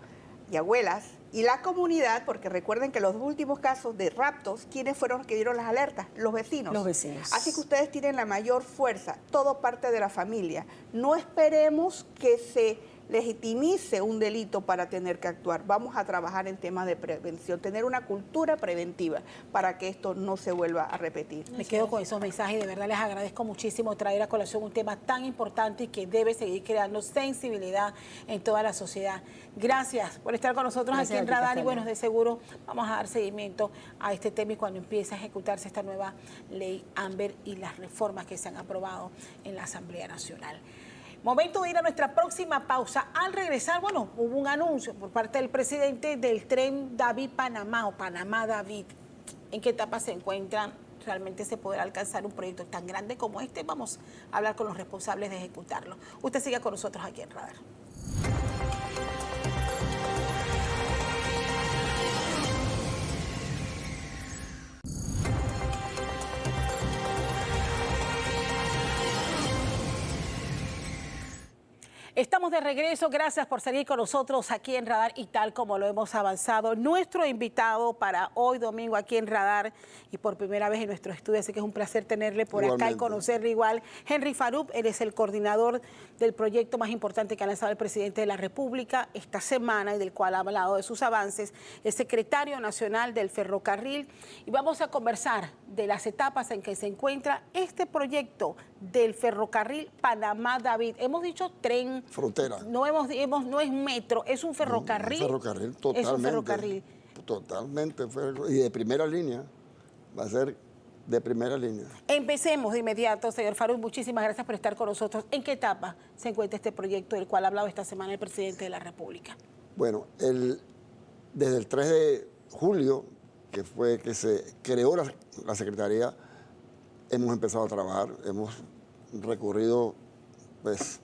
Speaker 6: y abuelas y la comunidad, porque recuerden que los últimos casos de raptos, ¿quiénes fueron los que dieron las alertas? Los vecinos.
Speaker 4: Los vecinos.
Speaker 6: Así que ustedes tienen la mayor fuerza, todo parte de la familia. No esperemos que se legitimice un delito para tener que actuar. Vamos a trabajar en temas de prevención, tener una cultura preventiva para que esto no se vuelva a repetir.
Speaker 1: Me quedo con esos mensajes y de verdad les agradezco muchísimo traer a colación un tema tan importante y que debe seguir creando sensibilidad en toda la sociedad. Gracias por estar con nosotros
Speaker 4: Gracias
Speaker 1: aquí en
Speaker 4: a ti,
Speaker 1: Radar, y bueno,
Speaker 4: Castalia.
Speaker 1: de seguro vamos a dar seguimiento a este tema y cuando empiece a ejecutarse esta nueva ley Amber y las reformas que se han aprobado en la Asamblea Nacional. Momento de ir a nuestra próxima pausa. Al regresar, bueno, hubo un anuncio por parte del presidente del tren David-Panamá o Panamá-David. ¿En qué etapa se encuentran? ¿Realmente se podrá alcanzar un proyecto tan grande como este? Vamos a hablar con los responsables de ejecutarlo. Usted siga con nosotros aquí en Radar. Estamos de regreso, gracias por seguir con nosotros aquí en Radar y tal como lo hemos avanzado. Nuestro invitado para hoy domingo aquí en Radar y por primera vez en nuestro estudio, así que es un placer tenerle por acá y conocerle igual. Henry Farouk, él es el coordinador del proyecto más importante que ha lanzado el presidente de la República esta semana y del cual ha hablado de sus avances, el secretario nacional del ferrocarril, y vamos a conversar de las etapas en que se encuentra este proyecto del ferrocarril Panamá-David. Hemos dicho tren.
Speaker 7: Frontera.
Speaker 1: No es un metro, es un ferrocarril.
Speaker 7: Ferrocarril, totalmente.
Speaker 1: Es un ferrocarril.
Speaker 7: Totalmente. Y de primera línea. Va a ser de primera línea.
Speaker 1: Empecemos de inmediato, señor Farouk. Muchísimas gracias por estar con nosotros. ¿En qué etapa se encuentra este proyecto del cual ha hablado esta semana el presidente de la República?
Speaker 7: Bueno, desde el 3 de julio, que fue que se creó la Secretaría, hemos empezado a trabajar, hemos recurrido, pues,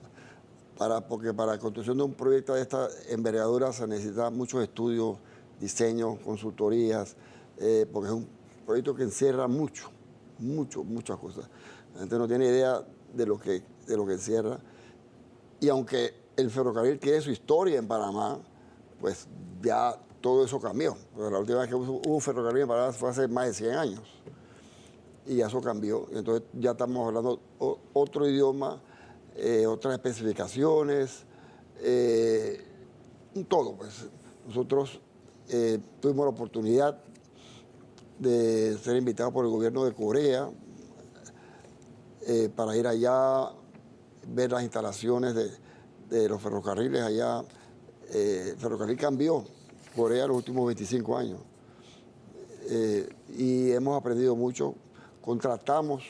Speaker 7: porque para la construcción de un proyecto de esta envergadura se necesita muchos estudios, diseños, consultorías, porque es un proyecto que encierra muchas cosas. La gente no tiene idea de lo que encierra. Y aunque el ferrocarril tiene su historia en Panamá, pues ya todo eso cambió. Porque la última vez que hubo un ferrocarril en Panamá fue hace más de 100 años. Y eso cambió. Entonces ya estamos hablando otro idioma, otras especificaciones, todo. Pues nosotros tuvimos la oportunidad de ser invitados por el gobierno de Corea para ir allá, ver las instalaciones de los ferrocarriles allá. El ferrocarril cambió Corea en los últimos 25 años y hemos aprendido mucho. Contratamos,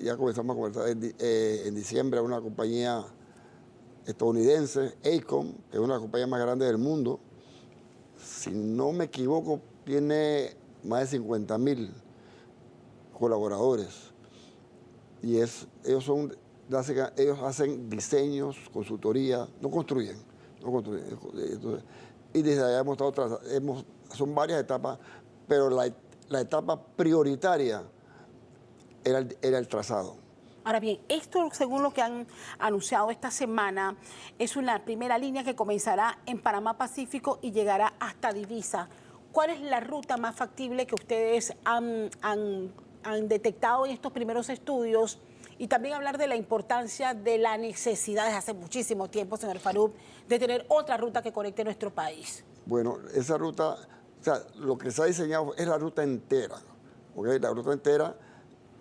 Speaker 7: ya comenzamos a conversar en diciembre a una compañía estadounidense, AECOM, que es una de las compañías más grandes del mundo. Si no me equivoco, tiene más de 50.000 colaboradores. Y ellos hacen diseños, consultoría, no construyen. Entonces, y desde allá hemos estado son varias etapas, pero la etapa prioritaria era el trazado.
Speaker 1: Ahora bien, esto, según lo que han anunciado esta semana, es una primera línea que comenzará en Panamá Pacífico y llegará hasta Divisa. ¿Cuál es la ruta más factible que ustedes han detectado en estos primeros estudios? Y también hablar de la importancia de la necesidad desde hace muchísimo tiempo, señor Farouk, de tener otra ruta que conecte nuestro país.
Speaker 7: Bueno, esa ruta, o sea, lo que se ha diseñado es la ruta entera, ¿ok? La ruta entera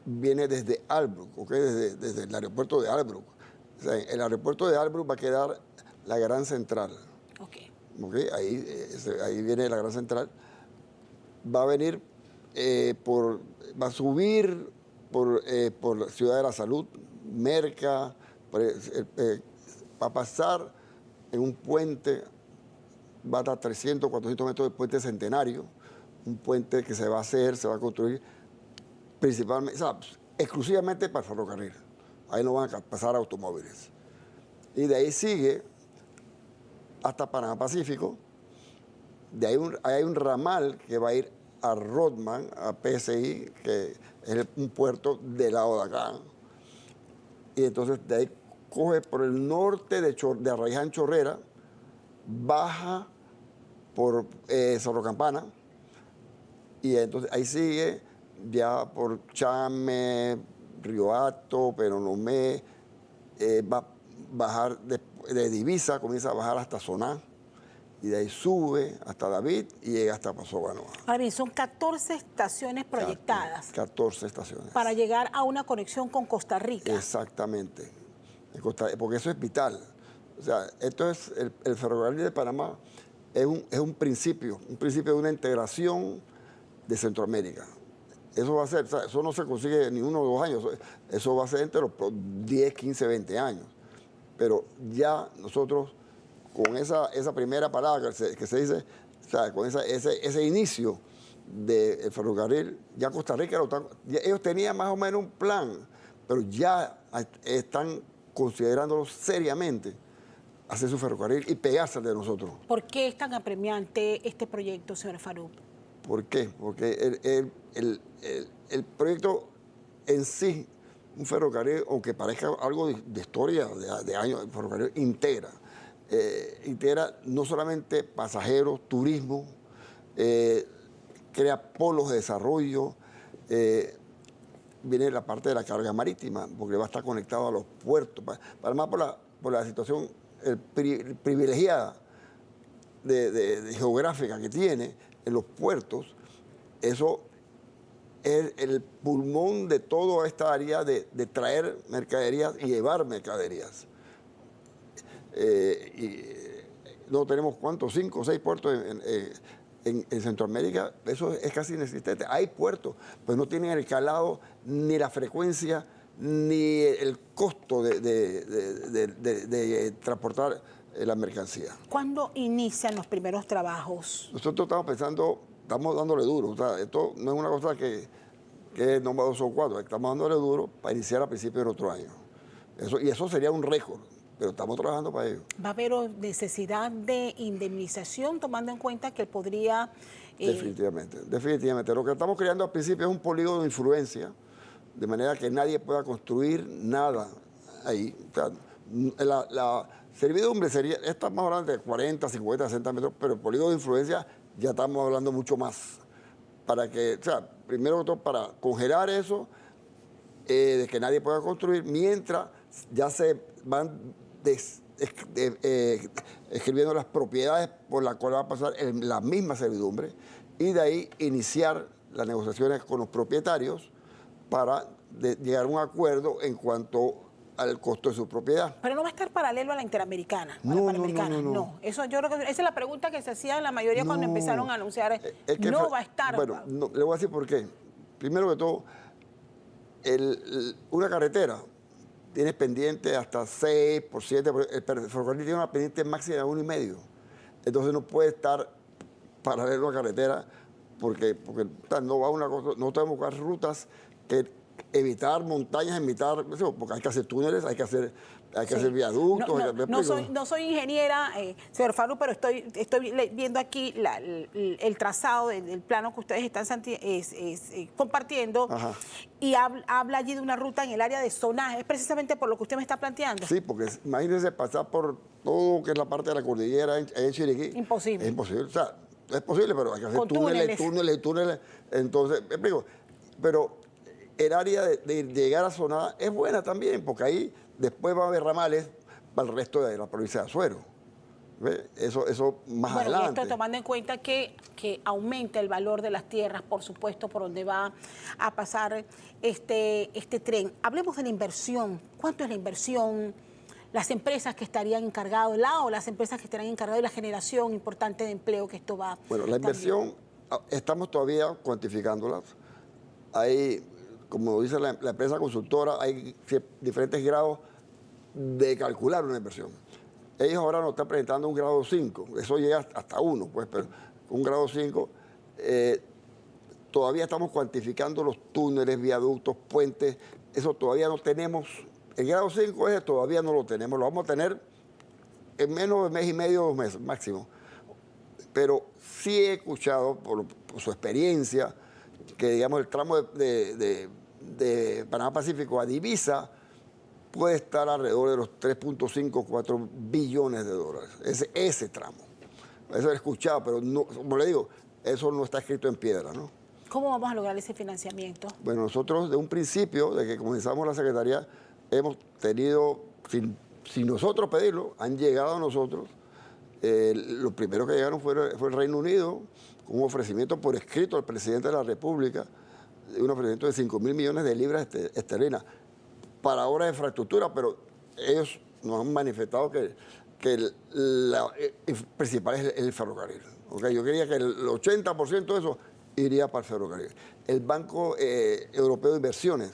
Speaker 7: viene desde Albrook, ¿ok? Desde el aeropuerto de Albrook. O sea, en el aeropuerto de Albrook va a quedar la Gran Central.
Speaker 1: Ok.
Speaker 7: ¿Ok? Ahí viene la Gran Central. Va a venir va a subir por Ciudad de la Salud, Merca, va a pasar en un puente, va a dar 300, 400 metros del puente Centenario, un puente que se va a construir principalmente, o sea, exclusivamente para el ferrocarril. Ahí no van a pasar automóviles. Y de ahí sigue hasta Panamá Pacífico. De ahí hay un ramal que va a ir a Rodman, a PSI, que es un puerto del lado de acá. Y entonces de ahí coge por el norte de Arraiján Chorrera, baja por Cerro Campana, y entonces ahí sigue ya por Chame, Río Hato, Peronomé, va a bajar de Divisa, comienza a bajar hasta Soná, y de ahí sube hasta David y llega hasta Paso Banoa.
Speaker 1: Ahora bien, son 14 estaciones proyectadas
Speaker 7: 14 estaciones.
Speaker 1: para llegar a una conexión con Costa Rica.
Speaker 7: Exactamente, porque eso es vital. O sea, esto es el ferrocarril de Panamá es un principio de una integración de Centroamérica. Eso va a ser, o sea, eso no se consigue ni 1 o 2 años, eso va a ser entre los 10, 15, 20 años. Pero ya nosotros, con esa primera parada que se dice, o sea, con ese inicio del ferrocarril, ya Costa Rica, ellos tenían más o menos un plan, pero ya están considerándolo seriamente hacer su ferrocarril y pegarse al de nosotros.
Speaker 1: ¿Por qué es tan apremiante este proyecto, señor Farouk?
Speaker 7: ¿Por qué? Porque el proyecto en sí, un ferrocarril, aunque parezca algo de historia, de años, el ferrocarril integra no solamente pasajeros, turismo, crea polos de desarrollo, viene la parte de la carga marítima, porque va a estar conectado a los puertos. Además, por la situación privilegiada de geográfica que tiene en los puertos, eso es el pulmón de toda esta área de traer mercaderías y llevar mercaderías. Y no tenemos, ¿cuántos? 5 o 6 puertos en Centroamérica. Eso es casi inexistente. Hay puertos, pero no tienen el calado, ni la frecuencia, ni el costo de transportar la mercancía.
Speaker 1: ¿Cuándo inician los primeros trabajos?
Speaker 7: Nosotros estamos dándole duro. O sea, esto no es una cosa que es no 2 o 4, estamos dándole duro para iniciar a principios del otro año. Eso sería un récord, pero estamos trabajando para ello.
Speaker 1: ¿Va a haber necesidad de indemnización, tomando en cuenta que podría...?
Speaker 7: Definitivamente. Lo que estamos creando al principio es un polígono de influencia, de manera que nadie pueda construir nada ahí. O sea, la servidumbre estamos hablando de 40, 50, 60 metros, pero el polígono de influencia ya estamos hablando mucho más. Para que, o sea, primero que todo, para congelar eso, de que nadie pueda construir, mientras ya se van escribiendo las propiedades por las cuales va a pasar la misma servidumbre, y de ahí iniciar las negociaciones con los propietarios para llegar a un acuerdo en cuanto al costo de su propiedad.
Speaker 1: Pero no va a estar paralelo a la Interamericana, a la
Speaker 7: No,
Speaker 1: Panamericana.
Speaker 7: no.
Speaker 1: Eso yo creo que esa es la pregunta que se hacía la mayoría cuando empezaron a anunciar. No va a estar.
Speaker 7: Bueno, le voy a decir por qué. Primero que todo, una carretera tiene pendiente hasta 6 por 7, el ferrocarril tiene una pendiente máxima de 1,5. Entonces no puede estar paralelo a la carretera porque no va una cosa, no tenemos que buscar rutas que evitar montañas, porque hay que hacer túneles, hay que hacer viaductos.
Speaker 1: No soy ingeniera, señor Farouk, pero estoy viendo aquí el trazado del plano que ustedes están compartiendo. Ajá. Y habla allí de una ruta en el área de Soná. ¿Es precisamente por lo que usted me está planteando?
Speaker 7: Sí, porque imagínense pasar por todo lo que es la parte de la cordillera en Chiriquí.
Speaker 1: Imposible.
Speaker 7: Es imposible. O sea, es posible, pero hay que hacer túneles. Entonces, explico, pero el área de llegar a Soná es buena también, porque ahí después va a haber ramales para el resto de la provincia de Azuero. ¿Ve? Eso más
Speaker 1: Bueno, y
Speaker 7: adelante.
Speaker 1: esto tomando en cuenta que aumenta el valor de las tierras, por supuesto, por donde va a pasar este tren. Hablemos de la inversión. ¿Cuánto es la inversión? Las empresas que estarían encargadas, las empresas que estarían encargadas de la generación importante de empleo que esto va.
Speaker 7: Bueno, la inversión, estamos todavía cuantificándolas. Hay, como dice la empresa consultora, hay diferentes grados de calcular una inversión. Ellos ahora nos están presentando un grado 5, eso llega hasta 1, pues, pero un grado 5, todavía estamos cuantificando los túneles, viaductos, puentes, eso todavía no tenemos. El grado 5 ese todavía no lo tenemos, lo vamos a tener en menos de mes y medio, 2 meses máximo. Pero sí he escuchado, por su experiencia, que digamos el tramo de Panamá Pacífico a Divisa puede estar alrededor de los 3.5, 4 billones de dólares, ese tramo. Eso he escuchado, pero no, como le digo, eso no está escrito en piedra, ¿no?
Speaker 1: ¿Cómo vamos a lograr ese financiamiento?
Speaker 7: Bueno, nosotros de un principio, de que comenzamos la Secretaría, hemos tenido, sin nosotros pedirlo, han llegado a nosotros. Lo primero que llegaron fue el Reino Unido, con un ofrecimiento por escrito al presidente de la República, un ofrecimiento de 5.000 millones de libras esterlinas para obras de infraestructura, pero ellos nos han manifestado que el principal es el ferrocarril. ¿Okay? Yo quería que el 80% de eso iría para el ferrocarril. El Banco Europeo de Inversiones,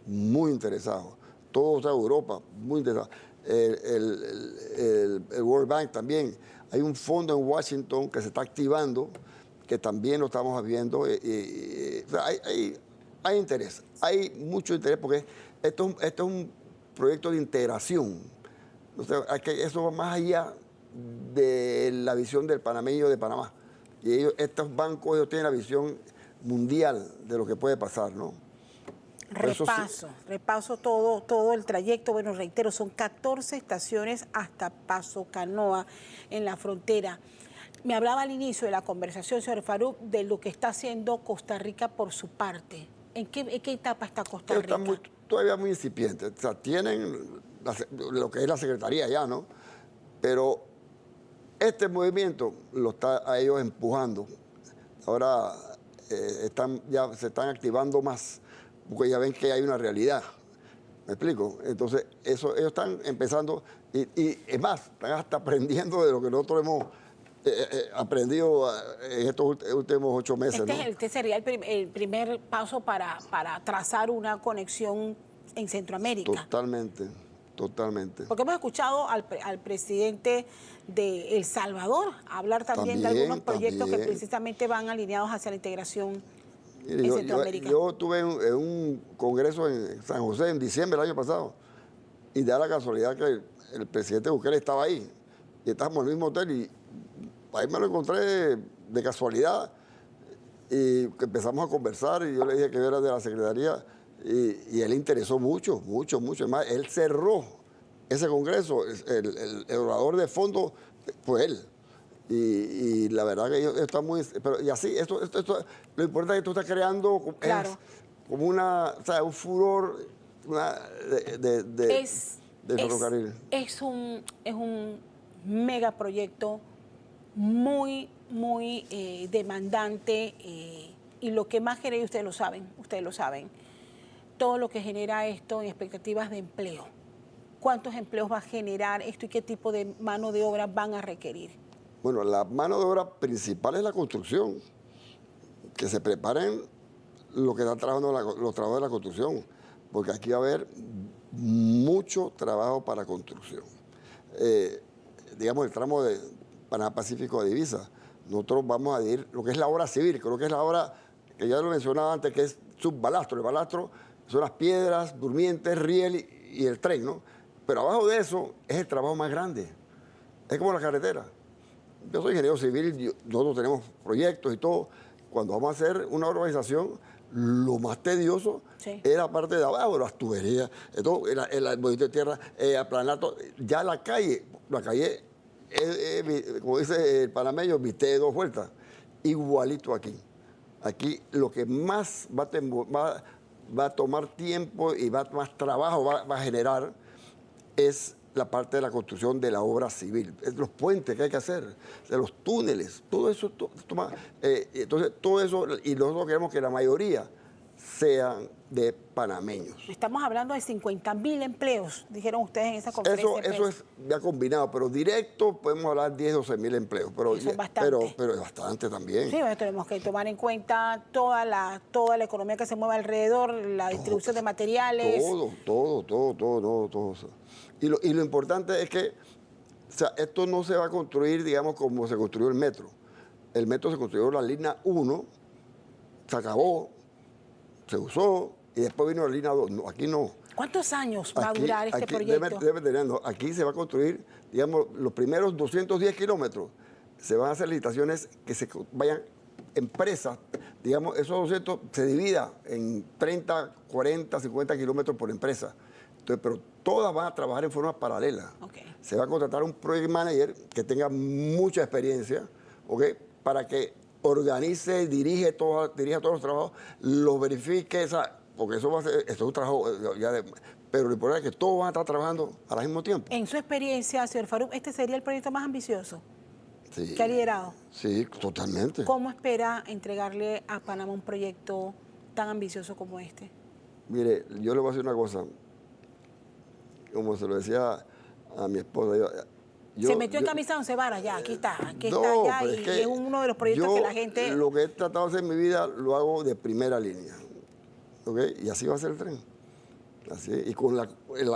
Speaker 7: muy interesado. Toda Europa, muy interesado. El World Bank también. Hay un fondo en Washington que se está activando, que también lo estamos viendo. O sea, hay interés, hay mucho interés porque esto es un proyecto de integración. O sea, eso va más allá de la visión del panameño de Panamá. Y estos bancos ellos tienen la visión mundial de lo que puede pasar, ¿no?
Speaker 1: Repaso todo el trayecto. Bueno, reitero, son 14 estaciones hasta Paso Canoa en la frontera. Me hablaba al inicio de la conversación, señor Farouk, de lo que está haciendo Costa Rica por su parte. ¿En qué etapa está Costa Rica?
Speaker 7: Están todavía muy incipientes. O sea, tienen lo que es la Secretaría ya, ¿no? Pero este movimiento lo está a ellos empujando. Ahora ya se están activando más, porque ya ven que hay una realidad. ¿Me explico? Entonces, ellos están empezando, y es más, están hasta aprendiendo de lo que nosotros hemos aprendido en estos últimos 8 meses.
Speaker 1: Este sería el primer paso para trazar una conexión en Centroamérica.
Speaker 7: Totalmente.
Speaker 1: Porque hemos escuchado al presidente de El Salvador hablar también de algunos proyectos que precisamente van alineados hacia la integración en Centroamérica.
Speaker 7: Yo estuve en un congreso en San José en diciembre del año pasado y da la casualidad que el presidente Bukele estaba ahí y estábamos en el mismo hotel y ahí me lo encontré de casualidad y empezamos a conversar y yo le dije que yo era de la Secretaría y él le interesó mucho. Además, él cerró ese congreso, el orador de fondo fue él. Y la verdad que ellos están muy... Pero, y así, lo importante es que tú estás creando como un furor de ferrocarril.
Speaker 1: Es un megaproyecto muy demandante y lo que más genera, ustedes lo saben, todo lo que genera esto en expectativas de empleo. ¿Cuántos empleos va a generar esto y qué tipo de mano de obra van a requerir?
Speaker 7: Bueno, la mano de obra principal es la construcción, que se preparen los que están trabajando, los trabajos de la construcción, porque aquí va a haber mucho trabajo para construcción. Digamos, el tramo de Panamá Pacífico a Divisa, nosotros vamos a ir lo que es la obra civil, creo que es la obra que ya lo mencionaba antes, que es subbalastro. El balastro son las piedras, durmientes, riel y el tren, ¿no? Pero abajo de eso es el trabajo más grande, es como la carretera. Yo soy ingeniero civil, nosotros tenemos proyectos y todo. Cuando vamos a hacer una urbanización, lo más tedioso es la parte de abajo, las tuberías, el movimiento de tierra, aplanato. Ya la calle, como dice el panameño, viste de 2 vueltas. Igualito aquí. Aquí lo que más va a tomar tiempo y más trabajo va a generar es la parte de la construcción de la obra civil, los puentes que hay que hacer, de los túneles, todo eso toma. Entonces, todo eso, y nosotros queremos que la mayoría sean de panameños.
Speaker 1: Estamos hablando de 50.000 empleos, dijeron ustedes en esa conferencia.
Speaker 7: Eso es ya combinado, pero directo podemos hablar 10, 12.000 empleos. Pero
Speaker 1: es bastante.
Speaker 7: Pero es bastante también.
Speaker 1: Sí, bueno, tenemos que tomar en cuenta toda la economía que se mueve alrededor, la distribución de materiales.
Speaker 7: Todo. Y lo importante es que, o sea, esto no se va a construir, digamos, como se construyó el metro. El metro se construyó en la línea 1, se acabó, se usó, y después vino la línea 2. No, aquí no.
Speaker 1: ¿Cuántos años va a durar este proyecto?
Speaker 7: Aquí se va a construir, digamos, los primeros 210 kilómetros. Se van a hacer licitaciones que se vayan empresas, digamos, esos 200 se divida en 30, 40, 50 kilómetros por empresa. Entonces, pero todas van a trabajar en forma paralela.
Speaker 1: Okay.
Speaker 7: Se va a contratar un project manager que tenga mucha experiencia, ¿okay? Para que organice, dirija todos los trabajos, los verifique, porque eso va a ser, esto es un trabajo pero lo importante es que todos van a estar trabajando al mismo tiempo.
Speaker 1: En su experiencia, señor Farouk, ¿este sería el proyecto más ambicioso que ha liderado?
Speaker 7: Sí, totalmente.
Speaker 1: ¿Cómo espera entregarle a Panamá un proyecto tan ambicioso como este?
Speaker 7: Mire, yo le voy a decir una cosa. Como se lo decía a mi esposa,
Speaker 1: se metió en camisa de once varas ya, aquí está ya, y es uno de los proyectos que la gente...
Speaker 7: Lo que he tratado de hacer en mi vida lo hago de primera línea, ¿okay? Y así va a ser el tren, así, y con la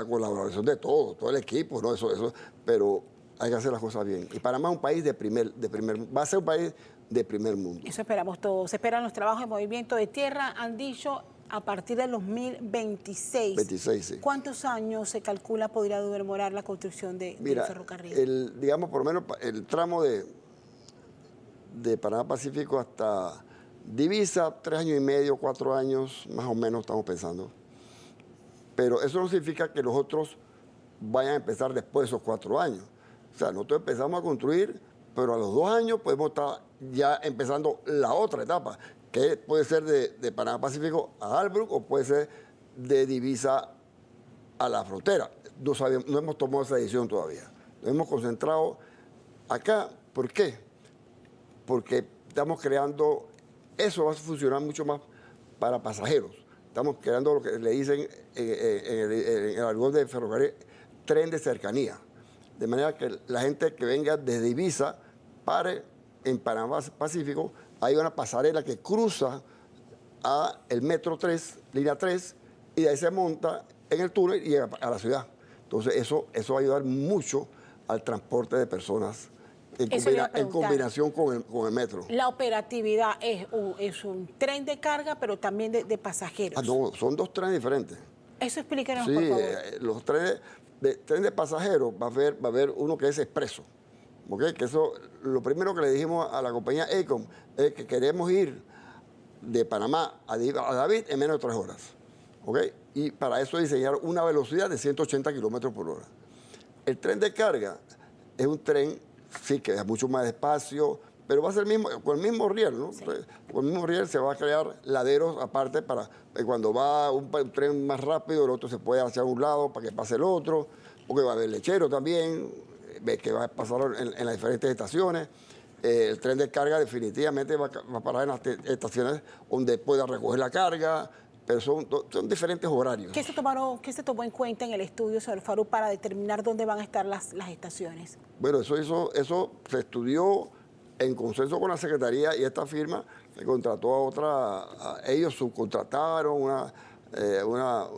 Speaker 7: colaboración de todo el equipo, ¿no? Eso, pero hay que hacer las cosas bien. Y Panamá es un país va a ser un país de primer mundo.
Speaker 1: Eso esperamos todos. Se esperan los trabajos de movimiento de tierra, han dicho, a partir del 2026.
Speaker 7: 26, sí.
Speaker 1: ¿Cuántos años se calcula podría demorar la construcción del ferrocarril?
Speaker 7: Digamos, por lo menos el tramo de Panamá Pacífico hasta Divisa, 3 años y medio, 4 años, más o menos estamos pensando. Pero eso no significa que los otros vayan a empezar después de esos 4 años. O sea, nosotros empezamos a construir, pero a los 2 años podemos estar ya empezando la otra etapa, que puede ser de Panamá Pacífico a Albrook o puede ser de Divisa a la frontera. No hemos tomado esa decisión todavía. Nos hemos concentrado acá. ¿Por qué? Porque estamos creando, eso va a funcionar mucho más para pasajeros. Estamos creando lo que le dicen en el argot de ferrocarril, tren de cercanía. De manera que la gente que venga desde Divisa pare en Panamá Pacífico. Hay una pasarela que cruza a el metro 3, línea 3, y de ahí se monta en el túnel y llega a la ciudad. Entonces eso va a ayudar mucho al transporte de personas en combinación con el metro.
Speaker 1: La operatividad es un tren de carga, pero también de pasajeros.
Speaker 7: No, son 2 trenes diferentes.
Speaker 1: Eso explíquenos, por favor.
Speaker 7: Los trenes de pasajeros va a haber uno que es expreso. ¿Okay? Que eso, lo primero que le dijimos a la compañía Ecom es que queremos ir de Panamá a David en menos de 3 horas. ¿Okay? Y para eso diseñaron una velocidad de 180 kilómetros por hora. El tren de carga es un tren, sí, que es mucho más despacio, pero va a ser con el mismo riel, ¿no? Sí. Con el mismo riel se va a crear laderos aparte para cuando va un tren más rápido, el otro se puede hacia un lado para que pase el otro, porque va a haber lechero también, que va a pasar en las diferentes estaciones. El tren de carga definitivamente va a parar en las estaciones donde pueda recoger la carga, pero son diferentes horarios.
Speaker 1: ¿Qué se tomó en cuenta en el estudio, señor Farouk, para determinar dónde van a estar las estaciones?
Speaker 7: Bueno, eso se estudió en consenso con la Secretaría y esta firma que contrató ellos subcontrataron a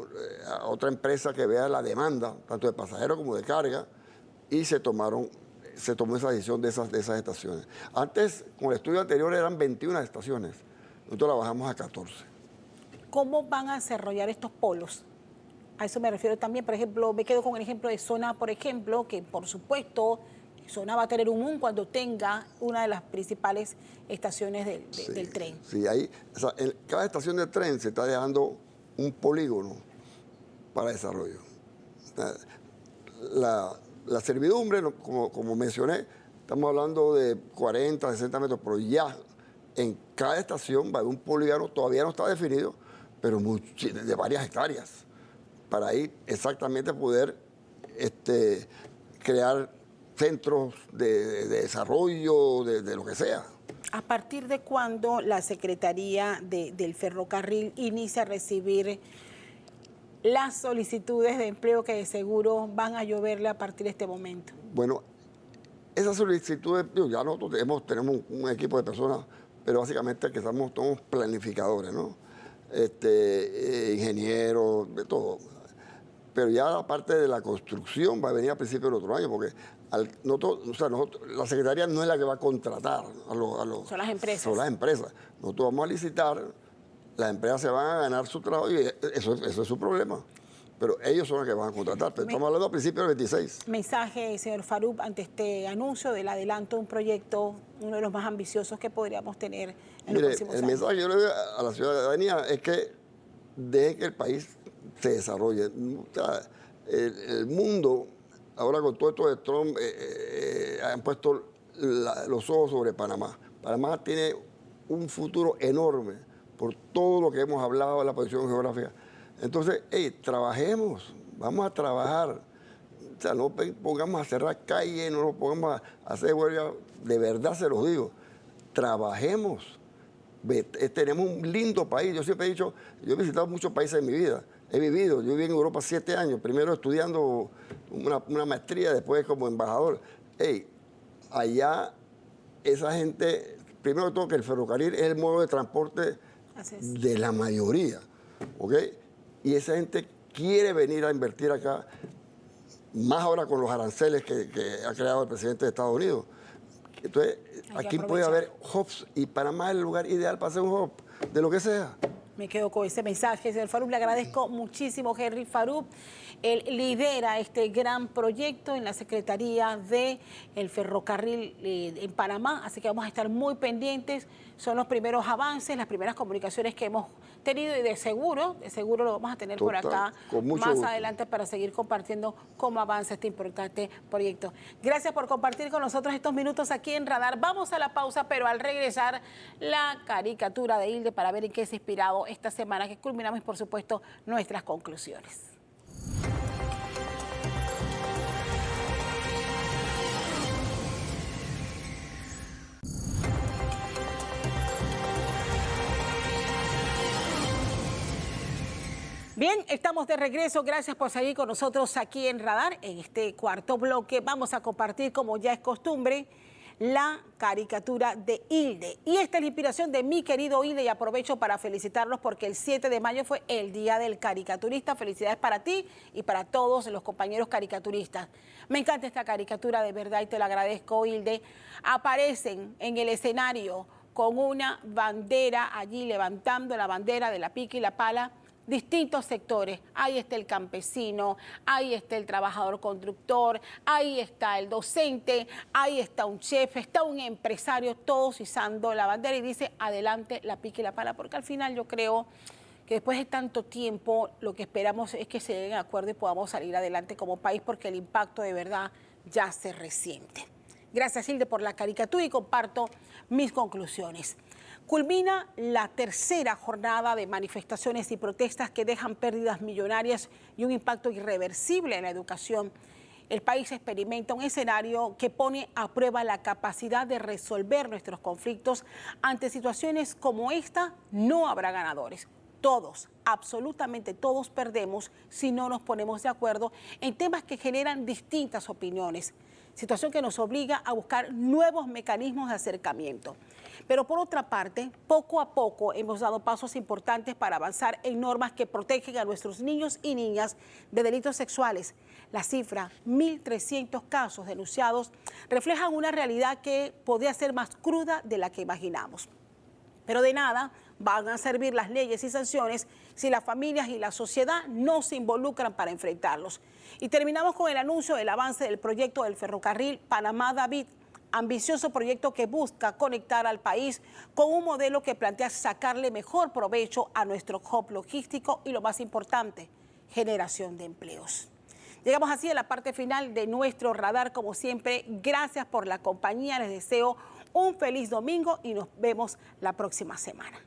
Speaker 7: otra empresa que vea la demanda, tanto de pasajeros como de carga, y se tomó esa decisión de esas estaciones. Antes, con el estudio anterior, eran 21 estaciones. Nosotros la bajamos a 14.
Speaker 1: ¿Cómo van a desarrollar estos polos? A eso me refiero también. Por ejemplo, me quedo con el ejemplo de Zona, por ejemplo, que por supuesto Zona va a tener un boom cuando tenga una de las principales estaciones del tren.
Speaker 7: Sí, en cada estación del tren se está dejando un polígono para desarrollo. La servidumbre, como mencioné, estamos hablando de 40, 60 metros, pero ya en cada estación va a haber un polígono, todavía no está definido, pero de varias hectáreas, para ahí exactamente poder crear centros de desarrollo, de lo que sea.
Speaker 1: ¿A partir de cuándo la Secretaría del Ferrocarril inicia a recibir las solicitudes de empleo que de seguro van a lloverle a partir de este momento?
Speaker 7: Bueno, esas solicitudes, ya nosotros tenemos un equipo de personas, pero básicamente que somos todos planificadores, ¿no? Ingenieros, de todo. Pero ya la parte de la construcción va a venir a principios del otro año, porque la Secretaría no es la que va a contratar a los...
Speaker 1: Son las empresas.
Speaker 7: Son las empresas. Nosotros vamos a licitar, las empresas se van a ganar su trabajo y eso es su problema. Pero ellos son los que van a contratar. Pero estamos hablando a principios del 26.
Speaker 1: Mensaje, señor Farouk, ante este anuncio del adelanto de un proyecto, uno de los más ambiciosos que podríamos tener en los próximos años.
Speaker 7: El mensaje que yo le doy a la ciudadanía es que deje que el país se desarrolle. O sea, el mundo, ahora con todo esto de Trump, han puesto los ojos sobre Panamá. Panamá tiene un futuro enorme por todo lo que hemos hablado de la posición geográfica. Entonces, trabajemos, vamos a trabajar. O sea, no pongamos a cerrar calles, no nos pongamos a hacer huelga. De verdad se los digo, trabajemos. Tenemos un lindo país. Yo siempre he dicho, yo he visitado muchos países en mi vida. Yo viví en Europa 7 años, primero estudiando una maestría, después como embajador. Allá esa gente, primero de todo que el ferrocarril es el modo de transporte de la mayoría, ¿ok? Y esa gente quiere venir a invertir acá, más ahora con los aranceles que ha creado el presidente de Estados Unidos. Entonces, aquí puede haber hubs y Panamá es el lugar ideal para hacer un hub, de lo que sea.
Speaker 1: Me quedo con ese mensaje, señor Farouk. Le agradezco muchísimo, Henry Farouk. Él lidera este gran proyecto en la Secretaría del Ferrocarril en Panamá, así que vamos a estar muy pendientes. Son los primeros avances, las primeras comunicaciones que hemos tenido y de seguro lo vamos a tener por acá más adelante para seguir compartiendo cómo avanza este importante proyecto. Gracias por compartir con nosotros estos minutos aquí en Radar. Vamos a la pausa, pero al regresar la caricatura de Hilde para ver en qué se ha inspirado esta semana, que culminamos, por supuesto, nuestras conclusiones. Bien, estamos de regreso. Gracias por seguir con nosotros aquí en Radar. En este cuarto bloque vamos a compartir, como ya es costumbre, la caricatura de Hilde. Y esta es la inspiración de mi querido Hilde y aprovecho para felicitarlos porque el 7 de mayo fue el Día del Caricaturista. Felicidades para ti y para todos los compañeros caricaturistas. Me encanta esta caricatura de verdad y te la agradezco, Hilde. Aparecen en el escenario con una bandera allí, levantando la bandera de la pica y la pala, distintos sectores. Ahí está el campesino, ahí está el trabajador constructor, ahí está el docente, ahí está un chef, está un empresario, todos izando la bandera y dice adelante la pica y la pala, porque al final yo creo que después de tanto tiempo lo que esperamos es que se den de acuerdo y podamos salir adelante como país, porque el impacto de verdad ya se resiente. Gracias, Hilde, por la caricatura y comparto mis conclusiones. Culmina la tercera jornada de manifestaciones y protestas que dejan pérdidas millonarias y un impacto irreversible en la educación. El país experimenta un escenario que pone a prueba la capacidad de resolver nuestros conflictos. Ante situaciones como esta, no habrá ganadores. Todos, absolutamente todos perdemos si no nos ponemos de acuerdo en temas que generan distintas opiniones. Situación que nos obliga a buscar nuevos mecanismos de acercamiento. Pero por otra parte, poco a poco hemos dado pasos importantes para avanzar en normas que protegen a nuestros niños y niñas de delitos sexuales. La cifra, 1.300 casos denunciados, reflejan una realidad que podría ser más cruda de la que imaginamos. Pero de nada van a servir las leyes y sanciones si las familias y la sociedad no se involucran para enfrentarlos. Y terminamos con el anuncio del avance del proyecto del ferrocarril Panamá-David, ambicioso proyecto que busca conectar al país con un modelo que plantea sacarle mejor provecho a nuestro hub logístico y, lo más importante, generación de empleos. Llegamos así a la parte final de nuestro radar. Como siempre, gracias por la compañía. Les deseo un feliz domingo y nos vemos la próxima semana.